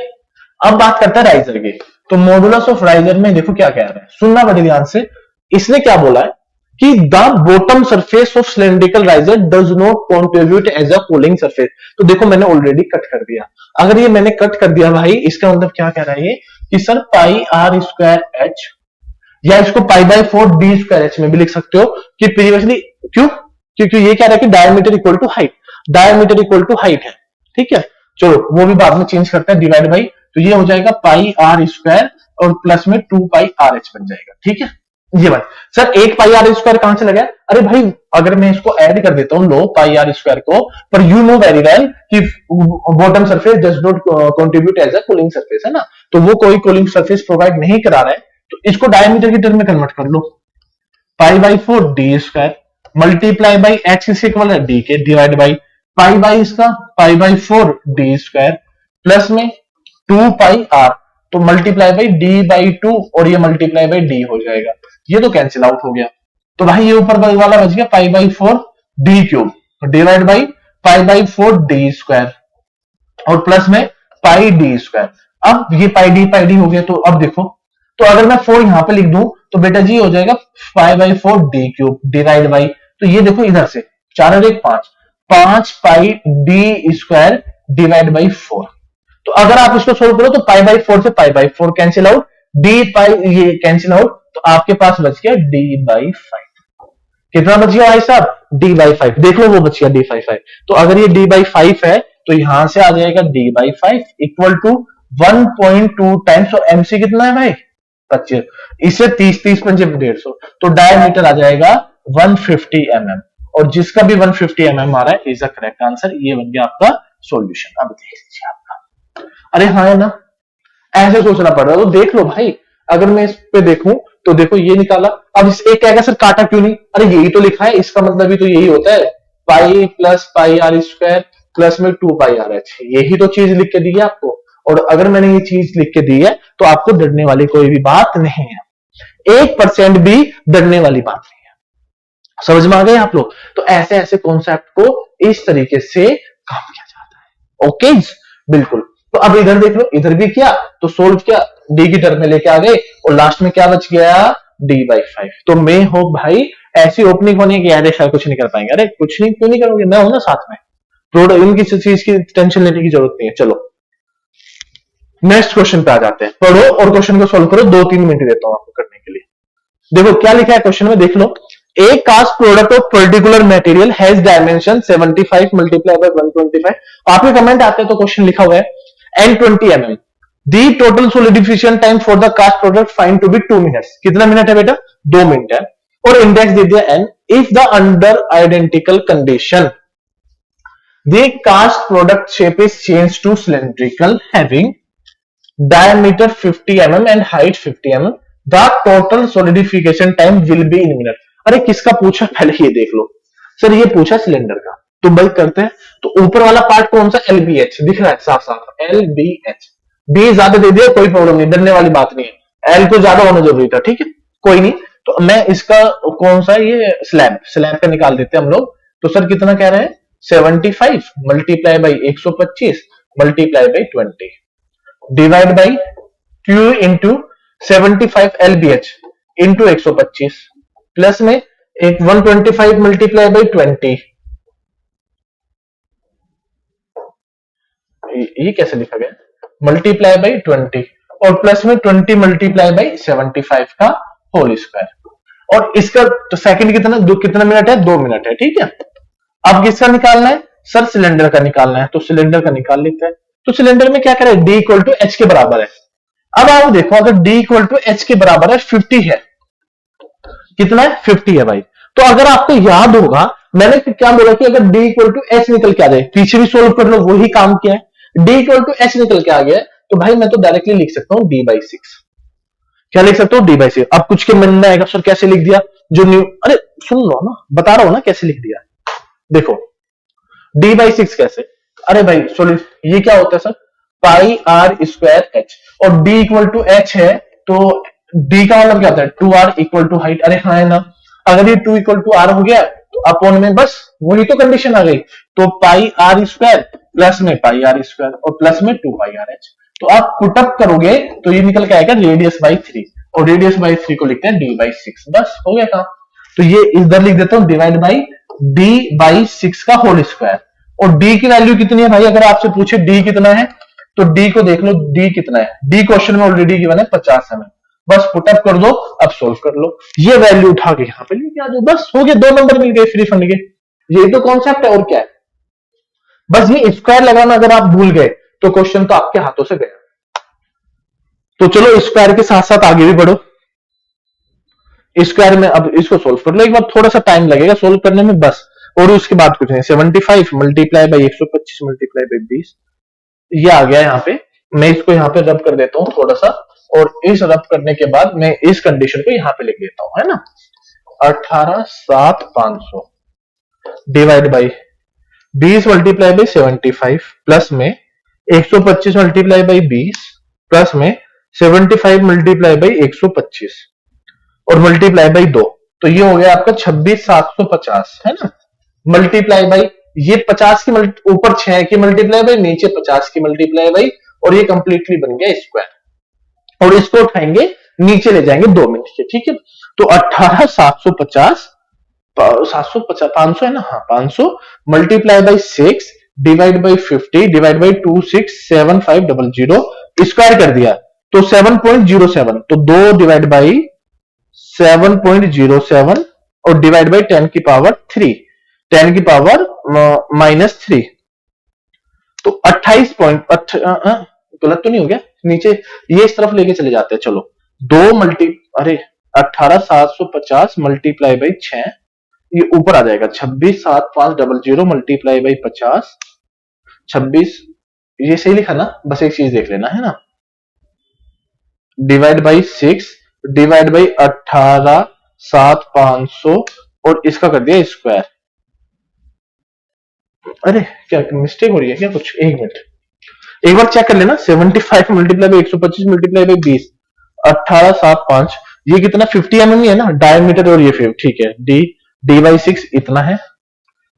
अब बात करता है राइजर की। तो मॉडुलस ऑफ राइजर में देखो क्या कह रहा है, सुनना बड़े ध्यान से। इसने क्या बोला है कि the bottom surface of cylindrical riser does not contribute as a cooling surface. तो देखो मैंने ऑलरेडी कट कर दिया, अगर ये मैंने कट कर दिया भाई, इसका मतलब क्या कह रहा है ये कि sir pi R square H या इसको pi by 4 D square H में भी लिख सकते हो कि प्रीवियसली, क्यों, क्योंकि ये कह रहा है कि diameter equal to height, diameter equal to height है, ठीक है। चलो वो भी बाद में चेंज करते हैं, डिवाइड बाई, तो ये हो जाएगा पाई आर स्क्वायर और प्लस में 2 पाई आर एच बन जाएगा, ठीक है। ये बात सर, एक पाई आर स्क्वायर कहां से लगा? अरे भाई अगर मैं इसको ऐड कर देता हूं लो पाई आर स्क्वायर को, पर यू नो वेरी वेल कि bottom surface does not contribute as a cooling surface, है ना, तो वो कोई कूलिंग सरफेस प्रोवाइड नहीं करा रहा है, तो इसको डायमीटर की टर्म में कन्वर्ट कर लो, pi by 4 D square multiply by h किसके इक्वल है? डी के, डिवाइड बाई पाई बाई इसका pi by 4 D square plus में 2 पाई आर, तो मल्टीप्लाई बाई डी बाई 2 और ये मल्टीप्लाई बाई डी हो जाएगा, ये तो कैंसिल आउट हो गया, तो भाई ये ऊपर वाला बच गया पाई by 4 D cube divide by pi by 4 D square और प्लस में पाई डी स्क्वायर। अब ये पाई डी हो गया, तो अब देखो, तो अगर मैं 4 यहां पे लिख दूं तो बेटा जी हो जाएगा पाई by 4 D cube divide by, तो ये देखो इधर से 4 और 1 5, 5 पाई डी स्क्वायर डिवाइड बाई 4, तो अगर आप इसको सोल्व करो तो पाई बाई 4 से pi by 4 cancel out, d pi ये कैंसिल आउट, तो आपके पास बच गया डी बाई 5। कितना बच गया भाई साहब? डी बाई 5, देख लो वो बच गया डी बाई 5, तो अगर ये डी बाई 5 है तो यहां से आ जाएगा D by 5 equal to 1.2 times, और एमसी कितना है भाई? 25, इससे 30 पंजे 150, तो डायमीटर आ जाएगा 150 mm, और जिसका भी 150 mm आ रहा है इज द करेक्ट आंसर। ये बन गया आपका सॉल्यूशन। अब देख लीजिए आपका, अरे हाँ है ना, ऐसे सोचना पड़ रहा है, तो देख लो भाई, अगर मैं इस पे देखूं तो देखो ये निकाला, अब इस एक कहेगा सर काटा क्यों नहीं? अरे यही तो लिखा है, इसका मतलब भी तो यही होता है, pi plus pi R square plus में 2 पाई आर एच, यही तो चीज लिख के दी है आपको, और अगर मैंने ये चीज लिख के दी है तो आपको डरने वाली कोई भी बात नहीं है, 1% भी डरने वाली बात नहीं है। समझ में आ गए आप लोग? तो ऐसे ऐसे कॉन्सेप्ट को इस तरीके से काम किया जाता है। ओके बिल्कुल। तो अब इधर देख लो, इधर भी किया तो सोल्व किया, डी की टर्म में लेके आ गए, और लास्ट में क्या बच गया? D by 5। तो मैं हो भाई ऐसी ओपनिंग होनी है कि अरे शायद कुछ नहीं कर पाएंगे, अरे कुछ नहीं क्यों नहीं करोगे, मैं हूं ना साथ में, प्रोडक्ट इनकी चीज की टेंशन लेने की जरूरत नहीं है। चलो नेक्स्ट क्वेश्चन पे आ जाते हैं, पढ़ो और क्वेश्चन को सोल्व करो, 2-3 मिनट देता हूं आपको करने के लिए। देखो क्या लिखा है क्वेश्चन में, देख लो, a cast product of particular material has dimension 75 multiply by 125, आपके कमेंट आते हैं तो क्वेश्चन लिखा हुआ है and 20 mm, the total solidification time for the cast product find to be 2 minutes, कितना मिनट है बेटा? 2 मिनट है, और इंडेक्स दे दिया n, if the under identical condition the cast product shape is change to cylindrical having diameter 50 mm and height 50 mm, the total solidification time will be in minute। अरे किसका पूछा, पहले ये देख लो सर, ये पूछा सिलेंडर का, तो भाई करते हैं, तो ऊपर वाला पार्ट कौन सा? LBH दिख रहा है साफ साफ, LBH, बी ज्यादा दे दिया, कोई प्रॉब्लम नहीं, डरने वाली बात नहीं है, एल तो ज्यादा होना जरूरी था, ठीक है कोई नहीं। तो मैं इसका कौन सा ये स्लैब पे निकाल देते हैं हम लोग, तो सर कितना कह रहे हैं? 75 multiply by 125 multiply by 20 divide by Q into 75 LBH into 125 plus में एक 125 मल्टीप्लाई बाई 20, ये कैसे लिखा गया? मल्टीप्लाई बाई 20 और प्लस में 20 मल्टीप्लाई बाई 75 का होल स्क्वायर, और इसका तो सेकंड कितना मिनट है? 2 मिनट है, ठीक है। अब किसका निकालना है? सर सिलेंडर का निकालना है, तो सिलेंडर का निकाल लेते हैं। तो सिलेंडर में क्या करें? D इक्वल टू एच के बराबर है। अब आप देखो, अगर D इक्वल टू एच के बराबर है 50 है, कितना है? 50 है भाई। तो अगर आपको याद होगा मैंने क्या बोला कि अगर D इक्वल टू एच निकल के आ जाए, पीछे भी सोल्व कर लो, वही काम किया है, D इक्वल टू एच निकल के आ गया, तो भाई मैं तो डायरेक्टली लिख सकता हूं D/6। क्या लिख सकता हूं? D/6। अब कुछ के मन में आएगा सर कैसे लिख दिया जो न्यू, अरे सुन लो ना, बता रहा हूं ना कैसे लिख दिया। देखो D/6 कैसे, अरे भाई सॉरी, ये क्या होता है sir? Pi R square H, और D इक्वल टू एच है, तो D का मतलब क्या होता है? 2r equal to height. अरे हाँ है ना, अगर ये 2 इक्वल टू आर हो गया तो अपॉन में बस वही तो कंडीशन आ गई, तो पाई आर स्क्वायर प्लस में पाई आर स्क्वायर और प्लस में 2 पाई आर एच। तो आप पुटअप करोगे तो ये निकल के आएगा रेडियस बाई 3, और रेडियस बाई 3 को लिखते हैं D/6, बस हो गया काम। तो ये इधर लिख देता हूं डिवाइड बाई D/6 का होल स्क्वायर, और D की वैल्यू कितनी है भाई? अगर आपसे पूछे D कितना है तो D को देख लो, D कितना है? D क्वेश्चन में ऑलरेडी गिवन है 50 mm, बस पुटअप कर दो, अब सोल्व कर लो, ये वैल्यू उठा के यहां पे लेके आ जाओ, बस हो गया, 2 नंबर मिल गए फ्री फंड के। ये तो कॉन्सेप्ट है और क्या है। बस ये स्क्वायर लगाना अगर आप भूल गए तो क्वेश्चन तो आपके हाथों से गया। तो चलो स्क्वायर के साथ साथ आगे भी बढ़ो। स्क्वायर में अब इसको सोल्व कर लो, एक बार थोड़ा सा टाइम लगेगा सोल्व करने में बस, और उसके बाद कुछ नहीं। 75 मल्टीप्लाई बाई 125 मल्टीप्लाई बाई 20, ये आ गया यहाँ पे। मैं इसको यहाँ पे रब कर देता हूँ थोड़ा सा, और इस रब करने के बाद मैं इस कंडीशन को यहाँ पे लिख देता हूँ, है ना। 18,7,500 divide by 20 multiply by 75 plus में 125 मल्टीप्लाई बाई 20 प्लस में 75 मल्टीप्लाई बाई 125 और मल्टीप्लाई बाई 2, तो ये हो गया आपका 26,750, है ना। मल्टीप्लाई बाई ये 50 की ऊपर 6 की मल्टीप्लाई बाई, नीचे 50 की मल्टीप्लाई बाई, और ये कंप्लीटली बन गया स्क्वायर। और इसको उठाएंगे नीचे ले जाएंगे 2 मिनट के, ठीक है। तो 18,750 750 500 है ना, हाँ 500 multiply by 6 divide by 50 divide by 267500 square कर दिया तो 7.07, तो 2 डिवाइड बाई 7.07 और डिवाइड बाई 10 की पावर 3, 10 की पावर -3, तो 28 पॉइंट, गलत तो नहीं हो गया नीचे, ये इस तरफ लेके चले जाते हैं। चलो 2 मल्टी अरे 18,750 मल्टीप्लाई बाई 6, ये ऊपर आ जाएगा 26,7,500 मल्टीप्लाई बाई 50, 26, ये सही लिखा ना, बस एक चीज देख लेना, है ना। डिवाइड बाई 6 डिवाइड बाई 18,7,500 और इसका कर दिया स्क्वायर। अरे क्या मिस्टेक हो रही है क्या कुछ, एक मिनट एक बार चेक कर लेना। 75 मल्टीप्लाई बाई 125 मल्टीप्लाई बाई 20, 18,7,500, ये कितना 50 mm है ना डायमीटर, और ये 5, ठीक है। डी बाई 6 इतना है,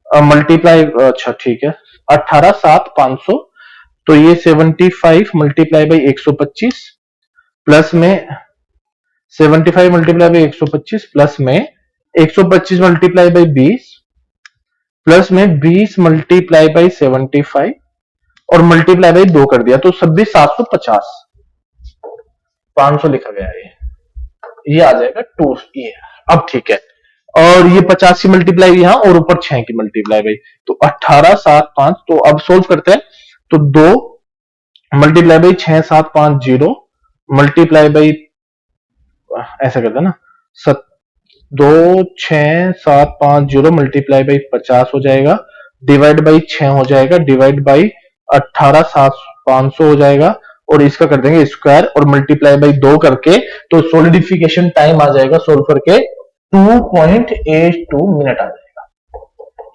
मल्टीप्लाई, अच्छा ठीक है 18,7,500, तो ये 75 मल्टीप्लाई बाई 125 प्लस में 75 मल्टीप्लाई बाई 125 प्लस में 125 मल्टीप्लाई बाई 20 प्लस में 20 मल्टीप्लाई बाई 75 और मल्टीप्लाई बाई 2 कर दिया, तो 26,750 500 लिखा गया है, ये आ जाएगा 2, ये अब ठीक है। और ये 50 की मल्टीप्लाई यहां और ऊपर 6 की मल्टीप्लाई बाई, तो 18,7,500, तो अब सोल्व करते हैं। तो 2 मल्टीप्लाई बाई 6,7,5,0 मल्टीप्लाई बाई, ऐसा करते हैं ना, 2,6,7,5,0 मल्टीप्लाई बाई 50 हो जाएगा, डिवाइड बाई 6 हो जाएगा, डिवाइड बाई 18,7,500 हो जाएगा, और इसका कर देंगे स्क्वायर और मल्टीप्लाई बाई 2 करके, तो सोलिडिफिकेशन टाइम आ जाएगा सोल्व करके 2.82 मिनट आ जाएगा,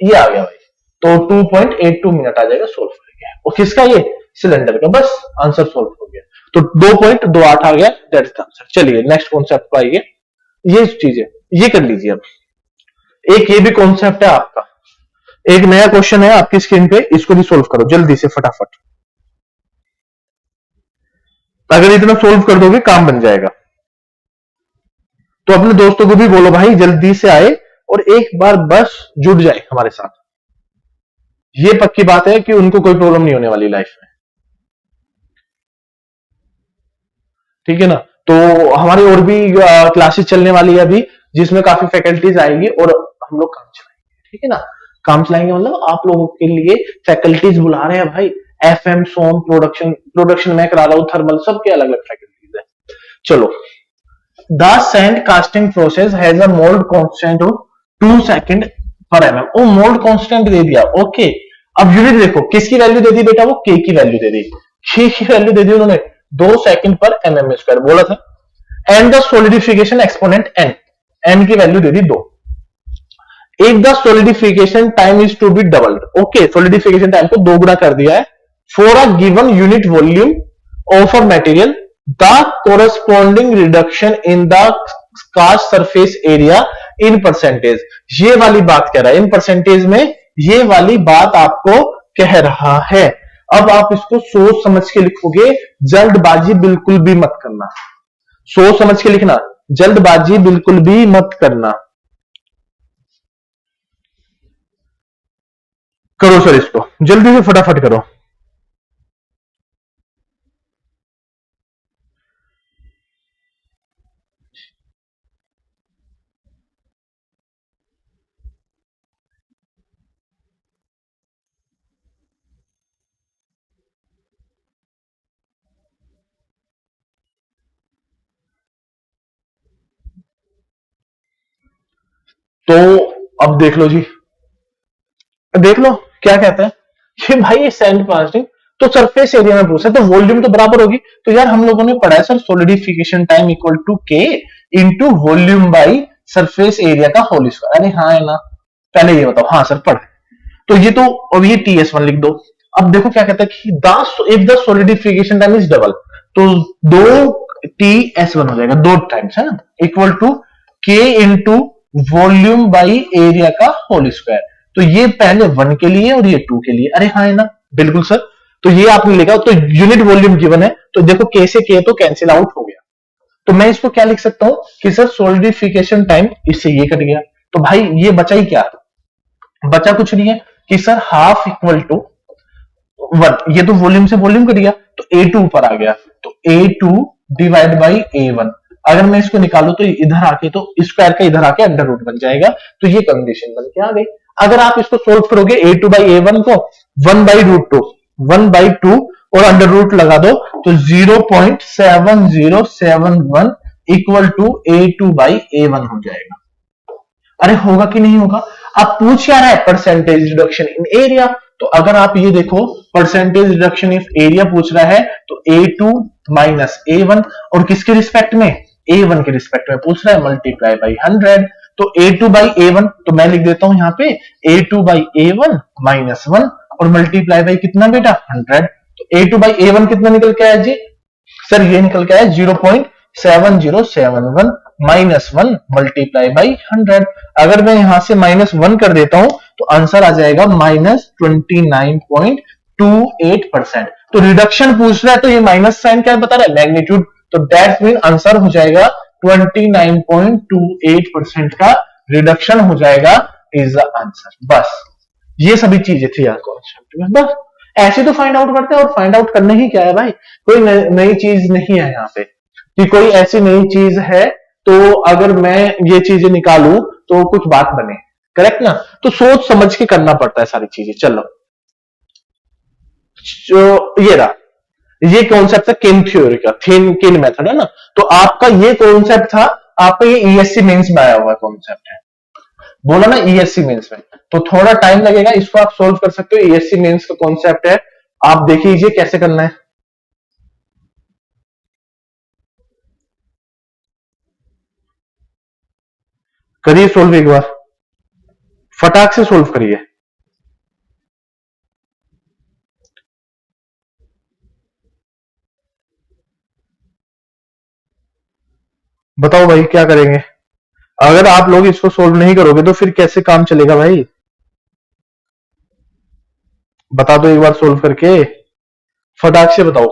ये आ गया भाई। तो 2.82 मिनट आ जाएगा सोल्व करके, और किसका, ये सिलेंडर का, बस आंसर सोल्व हो गया। तो 2.28 आ गया, दैट्स द आंसर। चलिए नेक्स्ट कॉन्सेप्ट पर आइए, ये चीज है, ये कर लीजिए। अब एक ये भी कॉन्सेप्ट है आपका, एक नया क्वेश्चन है आपकी स्क्रीन पे, इसको भी सोल्व करो जल्दी से फटाफट। अगर इतना सोल्व कर दोगे काम बन जाएगा। तो अपने दोस्तों को भी बोलो भाई जल्दी से आए और एक बार बस जुड़ जाए हमारे साथ। ये पक्की बात है कि उनको कोई प्रॉब्लम नहीं होने वाली लाइफ में, ठीक है ना। तो हमारी और भी क्लासेस चलने वाली है अभी, जिसमें काफी फैकल्टीज आएंगी और हम लोग काम चलाएंगे, ठीक है ना। काम चलाएंगे मतलब आप लोगों के लिए फैकल्टीज बुला रहे हैं भाई, FM सोम प्रोडक्शन मैं करा रहा हूं, थर्मल, सबके अलग अलग फैकल्टीज है। चलो, the sand casting process has a mould constant of 2 second पर एमएम। ओ मोल्ड कांस्टेंट दे दिया, ओके। अब यूनिट देखो किसकी वैल्यू दे दी बेटा, वो के की वैल्यू दे दी, के की वैल्यू दे दी उन्होंने 2 सेकंड पर एमएम स्क्वायर बोला था। And the solidification exponent n, n की वैल्यू दे दी 2। If the solidification time is to be doubled, okay, solidification time को 2 गुना कर दिया है, for a given unit volume of a material the corresponding reduction in the cast surface area in percentage. ये वाली बात कह रहा है, इन परसेंटेज में ये वाली बात आपको कह रहा है। अब आप इसको सोच समझ के लिखोगे, जल्दबाजी बिल्कुल भी मत करना, सोच समझ के लिखना, जल्दबाजी बिल्कुल भी मत करना। करो सर, इसको जल्दी से फटाफट करो। तो अब देख लो जी, देख लो क्या कहता है ये भाई, ये सैंड पार्टिकल तो सरफेस एरिया में पूछा, तो वॉल्यूम तो बराबर होगी। तो यार हम लोगों ने पढ़ा है sir, solidification time equal to k into volume by surface area का होल स्क्वायर। अरे हाँ है ना, पहले ये बताओ। हाँ सर पढ़। तो ये तो, अब ये TS1 लिख दो। अब देखो क्या कहता है कि if the solidification time is double, तो 2TS1 हो जाएगा, 2 टाइम्स है ना, equal to k into volume by area का होल स्क्वायर। तो ये पहले 1 के लिए और ये 2 के लिए। अरे हाँ है ना, बिल्कुल सर। तो ये आपने लिखा, तो यूनिट वॉल्यूम गिवन है, तो देखो के से के तो कैंसिल आउट हो गया। तो मैं इसको क्या लिख सकता हूं कि सर सोलिडिफिकेशन टाइम, इससे ये कट गया, तो भाई ये बचा ही क्या, बचा कुछ नहीं है कि सर हाफ इक्वल टू 1, ये तो वॉल्यूम से वॉल्यूम कट गया, तो A2 ऊपर आ गया, तो A2 डिवाइड बाई A1। अगर मैं इसको निकालू तो इधर आके, तो स्क्वायर का इधर आके अंडर रूट बन जाएगा, तो ये कंडीशन बन के आ गई। अगर आप इसको सोल्व करोगे A2 बाई A1 को, 1/√2, 1/2 और अंडर रूट लगा दो, तो 0.7071 equal to A2 by A1 हो जाएगा। अरे होगा कि नहीं होगा? आप पूछ क्या रहा है, परसेंटेज रिडक्शन इन एरिया। तो अगर आप ये देखो, परसेंटेज रिडक्शन इन एरिया पूछ रहा है, तो A2 माइनस A1, और किसके रिस्पेक्ट में, A1 के रिस्पेक्ट में पूछ रहा है, मल्टीप्लाई बाई 100। तो A2 बाई A1, तो मैं लिख देता हूं यहाँ पे A2 बाई A1 माइनस 1, और मल्टीप्लाई बाई कितना बेटा, 100। तो A2 बाई A1 कितना निकल के आया जी, सर ये निकल के आया 0.7071 माइनस 1 मल्टीप्लाई बाई 100। अगर मैं यहां से -1 कर देता हूं, तो आंसर आ जाएगा -29.28%। तो रिडक्शन पूछ रहा है, तो ये माइनस साइन क्या बता रहा है, मैग्नीट्यूड। तो दैट मीन आंसर हो जाएगा 29.28% का रिडक्शन हो जाएगा, इज द आंसर। बस ये सभी चीजें थी यार कॉन्सेप्ट में, बस ऐसे तो फाइंड आउट करते हैं। और फाइंड आउट करने ही क्या है भाई, कोई नई चीज नहीं है यहाँ पे कि कोई ऐसी नई चीज है, तो अगर मैं ये चीजें निकालूं तो कुछ बात बने, करेक्ट ना। तो सोच समझ के करना पड़ता है सारी चीजें। चलो, जो ये रहा, ये कॉन्सेप्ट था किन थ्योरी का, किन मेथड है ना। तो आपका ये कॉन्सेप्ट था, आपका ये ESC मेंस में आया हुआ कॉन्सेप्ट है, बोला ना ESC मेंस में। तो थोड़ा टाइम लगेगा, इसको आप सोल्व कर सकते हो। ESC मेंस का कॉन्सेप्ट है, आप देख लीजिए कैसे करना है। करिए सोल्व एक बार, फटाक से सोल्व करिए। बताओ भाई क्या करेंगे, अगर आप लोग इसको सोल्व नहीं करोगे तो फिर कैसे काम चलेगा भाई, बता दो एक बार सोल्व करके, फटाक से बताओ।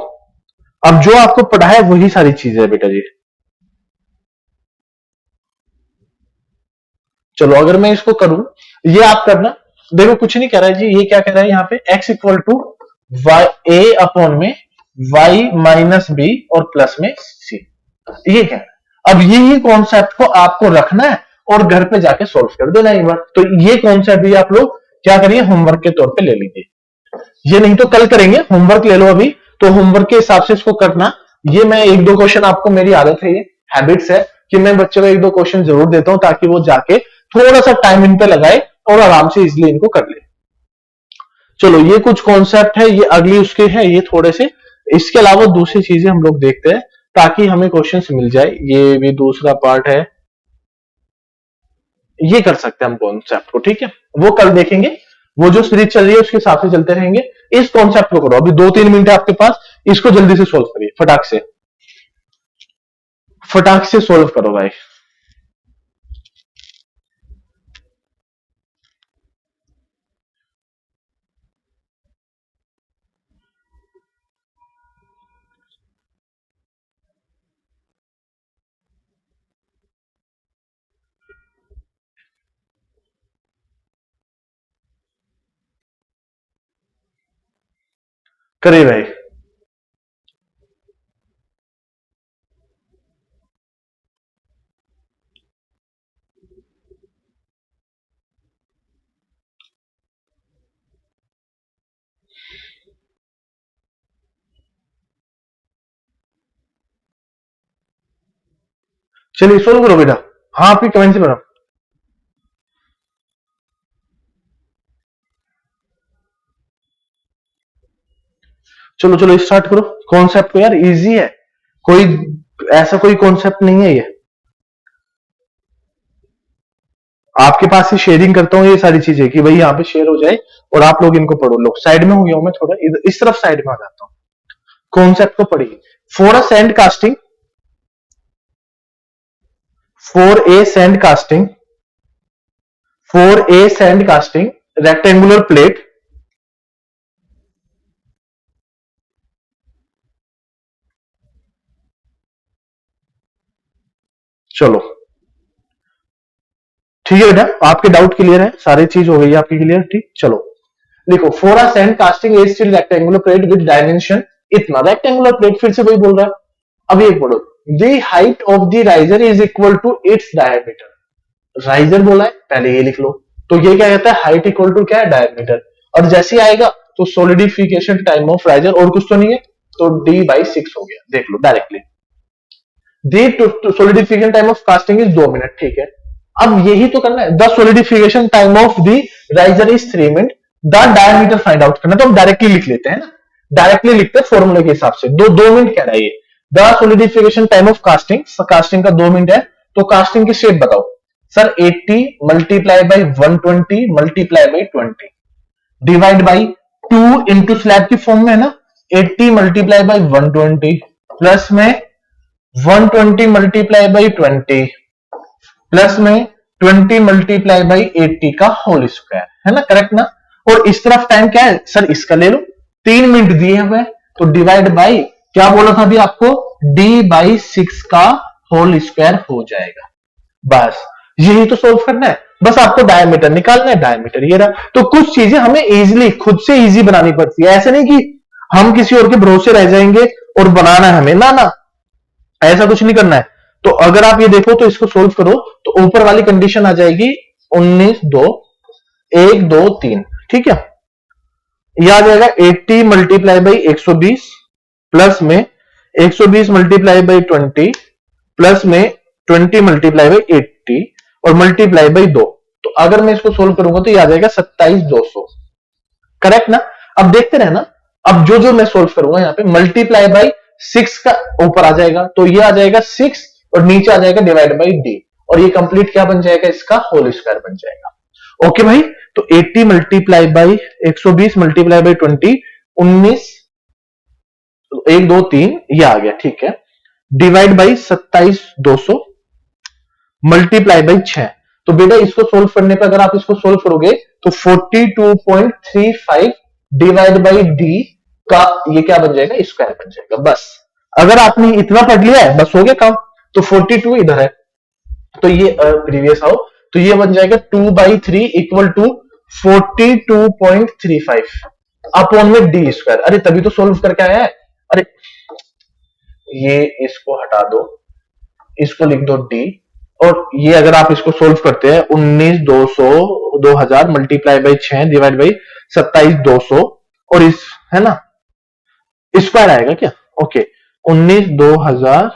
अब जो आपको पढ़ा है वही सारी चीजें है बेटा जी। चलो अगर मैं इसको करूं, ये आप करना, देखो कुछ नहीं कह रहा है जी, ये क्या कह रहा है यहाँ पे, x equal to Y A upon में y माइनस बी और प्लस में c, ये क्या है। अब यही कॉन्सेप्ट को आपको रखना है और घर पे जाके सोल्व कर देना एक बार। तो ये कॉन्सेप्ट भी आप लोग क्या करिए, होमवर्क के तौर पे ले लीजिए। ये नहीं तो कल करेंगे, होमवर्क ले लो अभी। तो होमवर्क के हिसाब से इसको करना। ये मैं एक दो क्वेश्चन, आपको मेरी आदत है, ये हैबिट्स है कि मैं बच्चों को एक दो क्वेश्चन जरूर देता हूं, ताकि वो जाके थोड़ा सा टाइम इन पे लगाए और आराम से इजिली इनको कर ले। चलो ये कुछ कॉन्सेप्ट है, ये अगली उसके है ये थोड़े से। इसके अलावा दूसरी चीजें हम लोग देखते हैं ताकि हमें क्वेश्चन मिल जाए। ये भी दूसरा पार्ट है, ये कर सकते हैं हम कॉन्सेप्ट को, ठीक है, वो कल देखेंगे। वो जो सीरीज चल रही है उसके हिसाब से चलते रहेंगे। इस कॉन्सेप्ट को करो, अभी 2-3 मिनट है आपके पास, इसको जल्दी से सोल्व करिए, फटाक से, फटाक से सोल्व करो भाई। करिए भाई। चलिए सोल्व करो बेटा। हाँ आपकी कमेंट से बना। चलो चलो स्टार्ट करो कॉन्सेप्ट को यार, इजी है, कोई ऐसा कोई कॉन्सेप्ट नहीं है ये। आपके पास ही शेयरिंग करता हूं ये सारी चीजें कि भाई यहाँ पे शेयर हो जाए और आप लोग इनको पढ़ो। लो साइड में हो गया हूं मैं, थोड़ा इस तरफ साइड में आ जाता हूं। कॉन्सेप्ट को पढ़िए। For a sand casting, for a sand casting, for a sand casting rectangular plate चलो ठीक है बेटा, आपके डाउट क्लियर है, सारी चीज हो गई है आपकी क्लियर। ठीक, चलो लिखो। For a sand casting a steel rectangular plate with dimension इतना, रेक्टेंगुलर प्लेट फिर से वही बोल रहा है। अब ये पढ़ो, the height of the riser is equal to its diameter. Riser बोला है, पहले ये लिख लो। तो ये क्या कहता है, हाइट इक्वल टू क्या है, डायमीटर। और जैसे आएगा तो सोलिडिफिकेशन टाइम ऑफ राइजर, और कुछ तो नहीं है, तो d/6 हो गया। देख लो directly, the solidification time of casting is 2 minute. ठीक है, अब यही तो करना है। The solidification time of the riser is 3 minute, the diameter find out करना। तो हम डायरेक्टली लिख लेते हैं ना, डायरेक्टली लिखते हैं फॉर्मूले के हिसाब से। 2 मिनट कह रहा है ये। The solidification time of casting, casting का 2 मिनट है, तो कास्टिंग की शेप बताओ sir. 80 multiply by 120 multiply by 20 divide by 2 into slab की फॉर्म में है ना। 80 मल्टीप्लाई बाई 120 प्लस में 120 मल्टीप्लाई बाई 20 प्लस में 20 मल्टीप्लाई बाई 80 का होल स्क्वायर, है ना, करेक्ट ना। और इस तरफ टाइम क्या है सर, इसका ले लो, 3 मिनट दिए हुए, तो डिवाइड बाई क्या बोला था अभी आपको, d/6 का होल स्क्वायर हो जाएगा। बस यही तो सोल्व करना है, बस आपको डायमीटर निकालना है। डायमीटर ये रहा। तो कुछ चीजें हमें इजीली खुद से इजी बनानी पड़ती है, ऐसे नहीं कि हम किसी और के भरोसे रह जाएंगे और बनाना है हमें, ना ना, ऐसा कुछ नहीं करना है। तो अगर आप ये देखो तो इसको सोल्व करो तो ऊपर वाली कंडीशन आ जाएगी 19 2 1 2 3। ठीक है, यह आ जाएगा 80 मल्टीप्लाई बाई 120 प्लस में 120 मल्टीप्लाई बाई 20 प्लस में 20 मल्टीप्लाई बाई 80 और मल्टीप्लाई बाई 2। तो अगर मैं इसको सोल्व करूंगा तो यह आ जाएगा 27,200, करेक्ट ना। अब देखते रहे ना, अब जो जो मैं सोल्व करूंगा यहाँ पे मल्टीप्लाई बाई 6 का ऊपर आ जाएगा, तो ये आ जाएगा 6 और नीचे आ जाएगा डिवाइड बाई d, और ये कंप्लीट क्या बन जाएगा, इसका होल स्क्वायर बन जाएगा। ओके भाई, तो 80 मल्टीप्लाई बाई 120 मल्टीप्लाई बाई 20 19 1 2 3 ये आ गया। ठीक है, डिवाइड बाई 27,200 मल्टीप्लाई बाई 6। तो बेटा इसको सोल्व करने पर अगर आप इसको सोल्व करोगे तो 42.35 डिवाइड बाई डी का ये क्या बन जाएगा, स्क्वायर बन जाएगा। बस अगर आपने इतना पढ़ लिया है बस हो गया काम। तो 42 इधर है, तो ये प्रीवियस आओ, तो ये बन जाएगा 2/3 इक्वल टू 42.35 अपॉन में डी स्क्वायर। अरे तभी तो सोल्व करके आया है। अरे ये इसको हटा दो, इसको लिख दो डी, और ये अगर आप इसको सोल्व करते हैं 19,200 2000 मल्टीप्लाई बाई 6 डिवाइड बाई 27,200 और इस है ना स्क्वायर आएगा क्या। Okay, 19,2000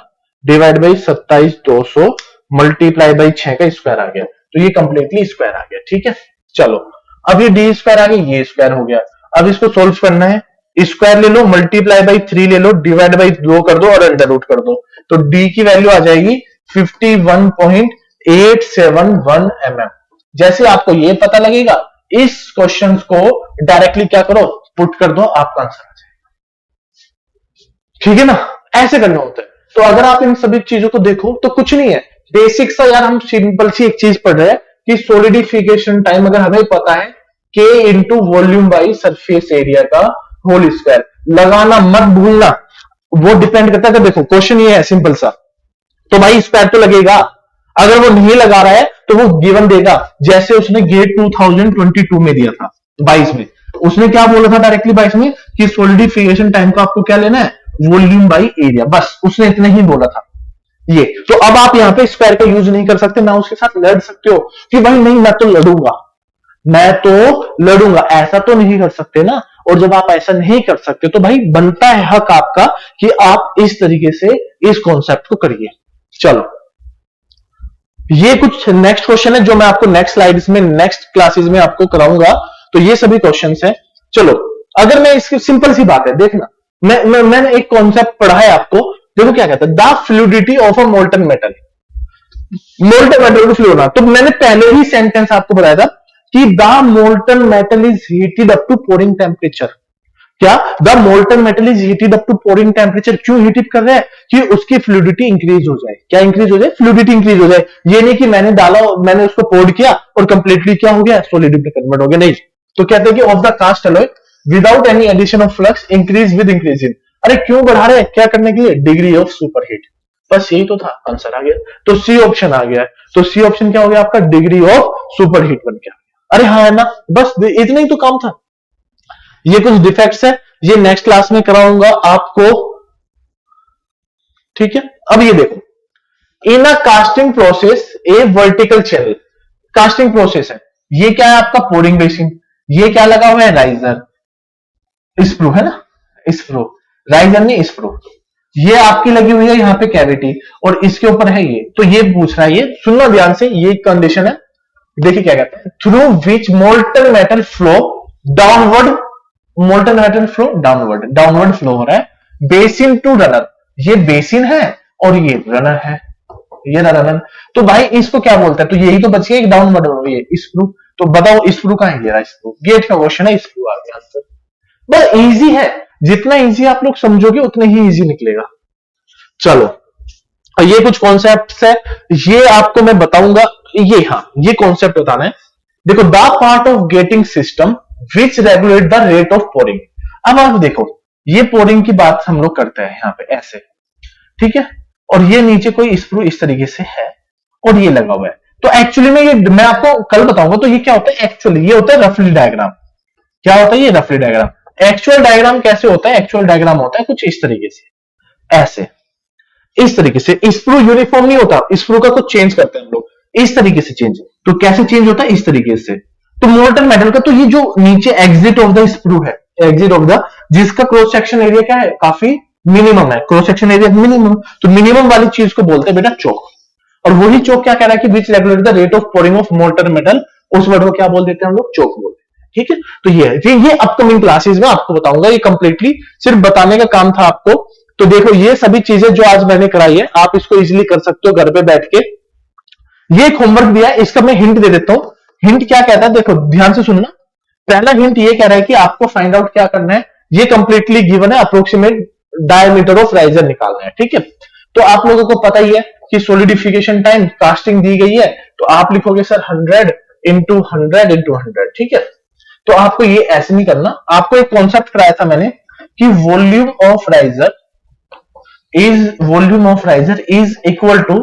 divide by 27,200 multiply by 6 का स्क्वायर आ गया, तो ये कंप्लीटली स्क्वायर आ गया। ठीक है, चलो अब ये डी स्क्वायर आ गया, ये स्क्वायर हो गया। अब इसको सोल्व करना है, स्क्वायर ले लो, मल्टीप्लाई बाई 3 ले लो, डिवाइड बाई 2 कर दो और अंडर रूट कर दो, तो डी की वैल्यू आ जाएगी 51.871 mm। जैसे आपको ये पता लगेगा, इस क्वेश्चन को डायरेक्टली क्या करो, पुट कर दो, आपका आंसर आ जाएगा। ठीक है ना, ऐसे करना होता है। तो अगर आप इन सभी चीजों को देखो तो कुछ नहीं है, बेसिक सा यार, हम सिंपल सी एक चीज पढ़ रहे हैं कि सोलिडिफिकेशन टाइम अगर हमें पता है K into volume by surface area का होल स्क्वायर, लगाना मत भूलना, वो डिपेंड करता है। देखो क्वेश्चन ये है सिंपल सा, तो भाई स्क्वायर तो लगेगा। अगर वो नहीं लगा रहा है तो वो गिवन देगा, जैसे उसने गेट 2022 में दिया था 22 में, उसने क्या बोला था डायरेक्टली 22 में कि सोलिडिफिकेशन टाइम को आपको क्या लेना है, वॉल्यूम बाई एरिया, बस उसने इतना ही बोला था ये। तो अब आप यहां पे स्क्वायर का यूज नहीं कर सकते, ना उसके साथ लड़ सकते हो कि भाई नहीं मैं तो लड़ूंगा, मैं तो लड़ूंगा, ऐसा तो नहीं कर सकते ना। और जब आप ऐसा नहीं कर सकते तो भाई बनता है हक आपका कि आप इस तरीके से इस कॉन्सेप्ट को करिए। चलो ये कुछ नेक्स्ट क्वेश्चन है जो मैं आपको नेक्स्ट स्लाइड्स में नेक्स्ट क्लासेस में आपको कराऊंगा, तो ये सभी क्वेश्चंस हैं। चलो अगर मैं इसकी सिंपल सी बात है, देखना मैंने एक कॉन्सेप्ट पढ़ा है आपको, देखो क्या कहता है, the fluidity of a molten metal, molten metal को फ्लू होना। तो मैंने पहले ही सेंटेंस आपको बताया था कि the molten metal is heated up to pouring temperature. क्या? The molten metal is heated up to pouring temperature. क्यों हीट कर रहे हैं? कि उसकी फ्लूइडिटी इंक्रीज हो जाए। क्या इंक्रीज हो जाए? फ्लूइडिटी इंक्रीज हो जाए। ये नहीं कि मैंने डाला, मैंने उसको पोर्ड किया और कंप्लीटली क्या हो गया, सॉलिड में कन्वर्ट हो गया, नहीं। तो कहते हैं कि of the cast alloy without any addition of flux increase with increasing. अरे क्यों बढ़ा रहे हैं? क्या करने के लिए? Degree of super heat. बस यही तो था, आंसर आ गया। तो सी ऑप्शन आ गया है। तो सी ऑप्शन क्या हो गया आपका? डिग्री ऑफ सुपर हीट बन गया। अरे हाँ है ना, बस इतना ही तो काम था। ये कुछ डिफेक्ट्स है, ये नेक्स्ट क्लास में कराऊंगा आपको, ठीक है। अब ये देखो, in a casting process a vertical channel, casting process है। ये क्या है आपका? Pouring basin. ये क्या लगा हुआ है? राइजर, स्क्रू है ना, स्क्रू, राइजर नहीं स्क्रू। ये आपकी लगी हुई है यहाँ पे कैविटी, और इसके ऊपर है ये। तो ये पूछ रहा है, ये सुनना ध्यान से, ये कंडीशन है। देखिए क्या कहते हैं, through which molten metal flow downward, molten metal flow downward, downward flow हो रहा है बेसिन टू रनर। ये बेसिन है और ये रनर है, ये रनर। तो भाई इसको क्या बोलते हैं? तो यही तो बच गया एक डाउनवर्ड, ये स्क्रू। तो बताओ स्क्रू कहां है? ये स्क्रू, गेट का क्वेश्चन है, स्क्रू आ गया आंसर। बस इजी है, जितना इजी आप लोग समझोगे उतना ही इजी निकलेगा। चलो, ये कुछ कॉन्सेप्ट है, ये आपको मैं बताऊंगा। ये हाँ, ये कॉन्सेप्ट बताना है। देखो, the part of getting system which regulate the rate of pouring. अब आप देखो, ये पोरिंग की बात हम लोग करते हैं यहाँ पे ऐसे, ठीक है। और ये नीचे कोई स्क्रू इस तरीके से है और ये लगा हुआ है। तो एक्चुअली में ये मैं आपको कल बताऊंगा। तो ये क्या होता है एक्चुअली? ये होता है रफली डायग्राम। क्या होता है ये? रफली डायग्राम। एक्चुअल डायग्राम कैसे होता है? एक्चुअल डायग्राम होता है कुछ इस तरीके से, ऐसे, इस तरीके से। स्क्रू यूनिफॉर्म नहीं होता, स्क्रू का कुछ चेंज करते हैं हम लोग, इस तरीके से चेंज। तो कैसे चेंज होता है? इस तरीके से। तो मोल्टन मेटल का तो ये जो नीचे एग्जिट ऑफ द स्क्रू है, एग्जिट ऑफ द, जिसका क्रॉस सेक्शन एरिया क्या है? काफी मिनिमम है, क्रॉस सेक्शन एरिया मिनिमम। तो मिनिमम वाली चीज को बोलते हैं बेटा चोक। और वही चोक क्या कह रहा है कि विच regulate the rate of pouring of molten metal, उस वर्ड को क्या बोल देते हैं हम लोग? चोक बोलते हैं, ठीक है। तो ये अपकमिंग क्लासेस में आपको बताऊंगा। ये कंप्लीटली सिर्फ बताने का काम था आपको। तो देखो, ये सभी चीजें जो आज मैंने कराई है, आप इसको इजीली कर सकते हो घर पे बैठ के। ये एक होमवर्क दिया है, इसका मैं हिंट दे देता हूं। हिंट क्या कहता है? देखो ध्यान से सुनना। पहला हिंट ये कह रहा है कि आपको फाइंड आउट क्या करना है। ये कंप्लीटली गिवन है, अप्रोक्सीमेट डायमीटर ऑफ राइजर निकालना है, ठीक है। तो आप लोगों को पता ही है कि सोलिडिफिकेशन टाइम कास्टिंग दी गई है, तो आप लिखोगे सर 100 इंटू 100 इंटू 100, ठीक है। तो आपको ये ऐसे नहीं करना। आपको एक कॉन्सेप्ट कराया था मैंने कि volume of riser is equal to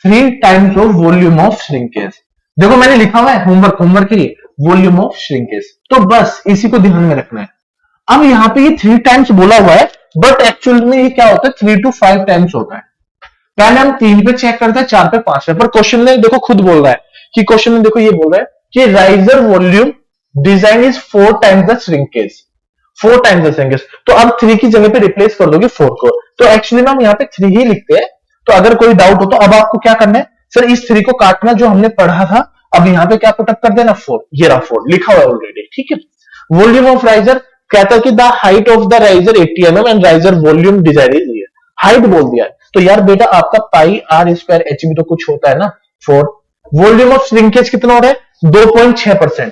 3 times of volume of shrinkage. देखो मैंने लिखा हुआ है होमवर्क के लिए, वॉल्यूम ऑफ श्रिंकेज। तो बस इसी को ध्यान में रखना है। अब यहाँ पे ये 3 टाइम्स बोला हुआ है, बट एक्चुअल में ये क्या होता है? 3 to 5 टाइम्स होता है। पहले हम 3 पे चेक करते हैं, 4 पे, 5 पे, पर क्वेश्चन ने देखो खुद बोल रहा है कि क्वेश्चन में देखो ये बोल रहा है कि riser volume design is 4 times the shrinkage, 4 times the shrinkage. तो अब 3 की जगह पे रिप्लेस कर दोगे 4 को। तो एक्चुअली में हम यहाँ पे 3 ही लिखते हैं। तो अगर कोई डाउट हो तो अब आपको क्या करना है? सर इस 3 को काटना जो हमने पढ़ा था, अब यहाँ पे क्या पुटअप कर देना? 4। ये रहा 4 लिखा हुआ है ऑलरेडी, ठीक है। वॉल्यूम ऑफ राइजर कहता है कि the height of the riser 80 mm and riser volume design is ये, हाइट बोल दिया है। तो यार बेटा आपका पाई आर स्क्वायर एच भी तो कुछ होता है ना, 4। वॉल्यूम ऑफ श्रिंकेज कितना हो रहा है? 2.6%,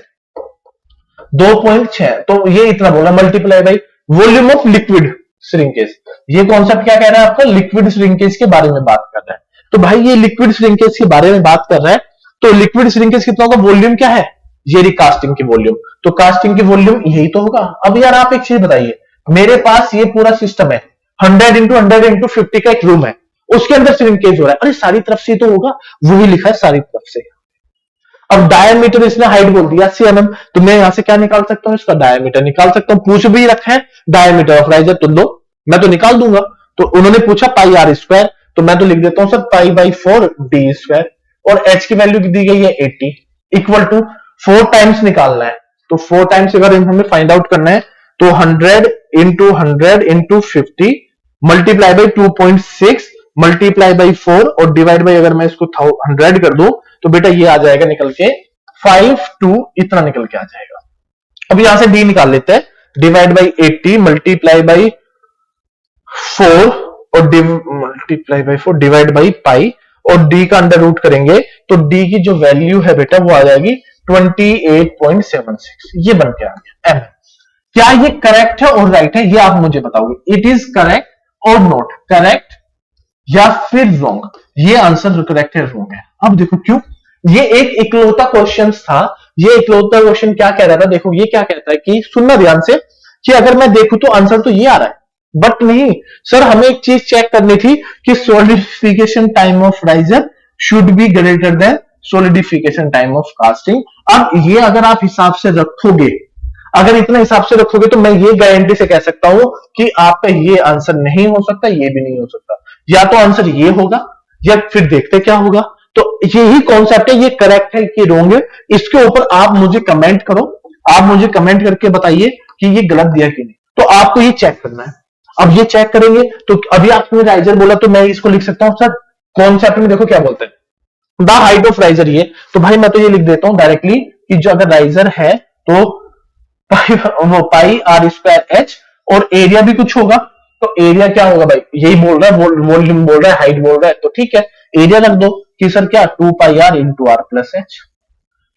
2.6। तो ये इतना बोला, multiply by volume of liquid shrinkage. ये कॉन्सेप्ट क्या कह रहा है आपका? लिक्विड श्रिंकेज के बारे में बात कर रहा है। तो भाई ये लिक्विड श्रिंकेज के बारे में बात कर रहा है, तो लिक्विड श्रिंकेज कितना होगा? वॉल्यूम क्या है? ये रही कास्टिंग की वॉल्यूम। तो कास्टिंग की वॉल्यूम यही तो होगा। अब यार आप एक चीज बताइए, मेरे पास ये पूरा सिस्टम है, 100 इंटू 100 इंटू 50 का एक रूम है, उसके अंदर श्रिंकेज हो रहा है। अरे सारी तरफ से तो होगा, वही लिखा है सारी तरफ से। अब डायमीटर इसने हाइट बोल दिया 80 mm, तो मैं यहां से क्या निकाल सकता हूं? इसका डायमीटर निकाल सकता हूं। पूछ भी रखा है डायमीटर ऑफ राइजर, तो लो मैं तो निकाल दूंगा। तो उन्होंने पूछा पाई आर स्क्वायर, तो मैं तो लिख देता हूं sir pi by 4 D square. और एच की वैल्यू दी गई है 80, इक्वल टू 4 टाइम्स निकालना है। तो 4 टाइम्स अगर हमें फाइंड आउट करना है तो 100 into 50 multiply by 2.6 multiply by 4 और डिवाइड बाई, अगर मैं इसको 100 कर दूं तो बेटा ये आ जाएगा निकल के 52, इतना निकल के आ जाएगा। अब यहां से डी निकाल लेते हैं, डिवाइड बाई 80 मल्टीप्लाई बाई 4 और मल्टीप्लाई बाई 4 डिवाइड बाई पाई और डी का अंडर रूट करेंगे तो डी की जो वैल्यू है बेटा वो आ जाएगी 28.76। ये बन के आ गया एम। क्या ये करेक्ट है और राइट है ये आप मुझे बताओगे। इट इज करेक्ट और नॉट करेक्ट या फिर रॉन्ग। ये आंसर करेक्ट है रॉन्ग है। अब देखो क्यों, ये एक इकलौता क्वेश्चन था। ये इकलौता क्वेश्चन क्या कह रहा था, देखो ये क्या कहता है कि सुनना ध्यान से कि अगर मैं देखूं तो आंसर तो ये आ रहा है, बट नहीं सर हमें एक चीज चेक करनी थी कि solidification time of riser should be greater then solidification time of casting. अब ये अगर आप हिसाब से रखोगे, अगर इतना हिसाब से रखोगे तो मैं ये गारंटी से कह सकता हूं कि आपका ये आंसर नहीं हो सकता, ये भी नहीं हो सकता। या तो आंसर ये होगा या फिर देखते क्या होगा। तो यही कॉन्सेप्ट है, ये करेक्ट है कि रॉन्ग है, इसके ऊपर आप मुझे कमेंट करो, आप मुझे कमेंट करके बताइए कि ये गलत दिया कि नहीं। तो आपको ये चेक करना है। अब ये चेक करेंगे तो अभी आपने राइजर बोला तो मैं इसको लिख सकता हूं सर कॉन्सेप्ट में, देखो क्या बोलते हैं द हाइट ऑफ राइजर। ये तो भाई मैं तो ये लिख देता हूं डायरेक्टली कि जो अगर राइजर है तो पाई आर स्क्वायर एच और एरिया भी कुछ होगा। तो एरिया क्या होगा भाई, यही बोल रहा है, वॉल्यूम बोल रहा है, हाइट बोल रहा है, तो ठीक है एरिया रख दो कि सर क्या 2 pi r into r plus h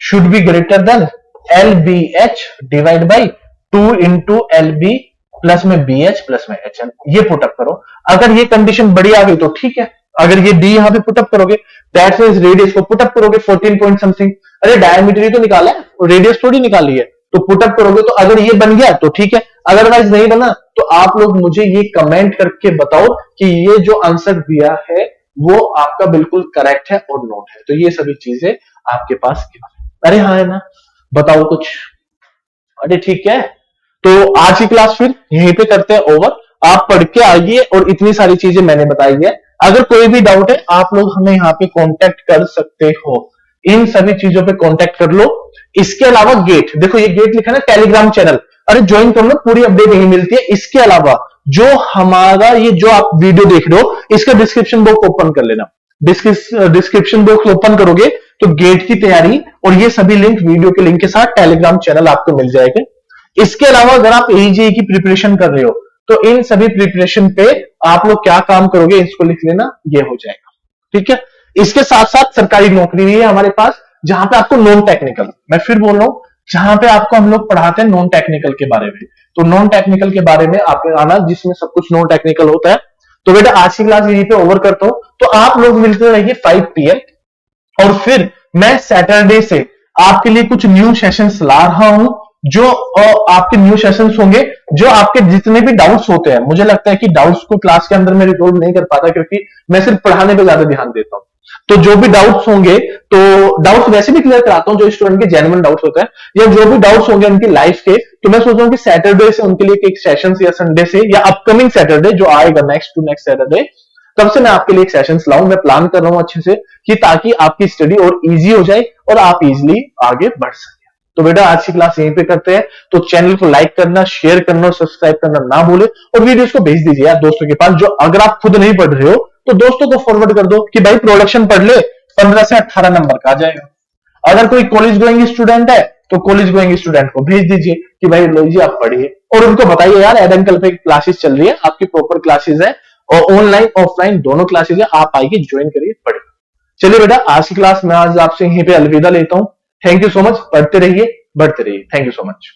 should be greater than l b h divide by 2 into l b plus में बी एच प्लस में एच एल। ये पुटअप करो, अगर ये कंडीशन बड़ी आ गई तो ठीक है। अगर ये डी यहां पे पुटअप करोगे दैट मींस रेडियस को पुटअप करोगे 14 पॉइंट समथिंग। अरे डायमीटर ही तो निकाला है, रेडियस थोड़ी निकाली है, तो पुटअप करोगे तो अगर ये बन गया तो ठीक है, अदरवाइज नहीं बना तो आप लोग मुझे ये कमेंट करके बताओ कि ये जो आंसर दिया है वो आपका बिल्कुल करेक्ट है और नॉट है। तो ये सभी चीजें आपके पास अरे हाँ है ना, बताओ कुछ। अरे ठीक है, तो आज की क्लास फिर यहीं पे करते हैं ओवर। आप पढ़ के आइए और इतनी सारी चीजें मैंने बताई है। अगर कोई भी डाउट है आप लोग हमें यहाँ पे कांटेक्ट कर सकते हो, इन सभी चीजों पे कांटेक्ट कर लो। इसके अलावा गेट, देखो ये गेट लिखा है ना टेलीग्राम चैनल, अरे ज्वाइन कर लो, पूरी अपडेट यही मिलती है। इसके अलावा जो हमारा ये जो आप वीडियो देख रहे हो इसका डिस्क्रिप्शन बॉक्स ओपन कर लेना। डिस्क्रिप्शन बॉक्स ओपन करोगे तो गेट की तैयारी और ये सभी लिंक वीडियो के लिंक के साथ टेलीग्राम चैनल आपको मिल जाएगा। इसके अलावा अगर आप एईजी की प्रिपरेशन कर रहे हो तो इन सभी प्रिपरेशन पे आप लोग क्या काम करोगे इसको लिख लेना, ये हो जाएगा ठीक है। इसके साथ साथ सरकारी नौकरी भी है हमारे पास जहां पे आपको नॉन टेक्निकल, मैं फिर बोल रहा हूं, जहां पे आपको हम लोग पढ़ाते हैं नॉन टेक्निकल के बारे में। तो नॉन टेक्निकल के बारे में आपने आना जिसमें सब कुछ नॉन टेक्निकल होता है। तो बेटा आज की क्लास यहीं पे ओवर करता हूं, तो आप लोग मिलते रहिए 5 PM और फिर मैं सैटरडे से आपके लिए कुछ न्यू सेशंस ला रहा हूं जो आपके न्यू सेशंस होंगे जो आपके जितने भी डाउट्स होते हैं। मुझे लगता है कि डाउट्स को क्लास के अंदर मैं रिजोल्व नहीं कर पाता क्योंकि मैं सिर्फ पढ़ाने पे ज्यादा ध्यान देता हूं। तो जो भी डाउट्स होंगे तो डाउट्स वैसे भी क्लियर कराता हूं जो स्टूडेंट के जेन्युइन डाउट्स होता है, या जो भी डाउट्स होंगे उनकी लाइफ के, तो मैं सोच रहा हूं कि सैटरडे से उनके लिए एक सेशन या संडे से या अपकमिंग सैटरडे जो आएगा नेक्स्ट टू नेक्स्ट सैटरडे, तब से मैं आपके लिए एक सेशन लाऊं। मैं प्लान कर रहा हूं अच्छे से कि ताकि आपकी स्टडी और इजी हो जाए और आप इजिली आगे बढ़ सके। तो बेटा आज की क्लास यहीं पे करते हैं। तो चैनल को लाइक करना, शेयर करना और सब्सक्राइब करना ना भूले और वीडियोस को भेज दीजिए यार दोस्तों के पास। जो अगर आप खुद नहीं पढ़ रहे हो तो दोस्तों को फॉरवर्ड कर दो कि भाई प्रोडक्शन पढ़ ले, 15 से 18 नंबर का आ जाएगा। अगर कोई कॉलेज गोइंग स्टूडेंट है तो कॉलेज गोइंग स्टूडेंट को भेज दीजिए कि भाई लो जी आप पढ़िए और उनको बताइए यार एड अंकल पे क्लासेस चल रही है, आपकी प्रॉपर क्लासेस है और ऑनलाइन ऑफलाइन दोनों क्लासेस है, आप आइए ज्वाइन करिए पढ़िए। चलिए बेटा आज की क्लास मैं आज आपसे यहीं पे अलविदा लेता हूं। थैंक यू सो मच, पढ़ते रहिए बढ़ते रहिए। Thank you so much.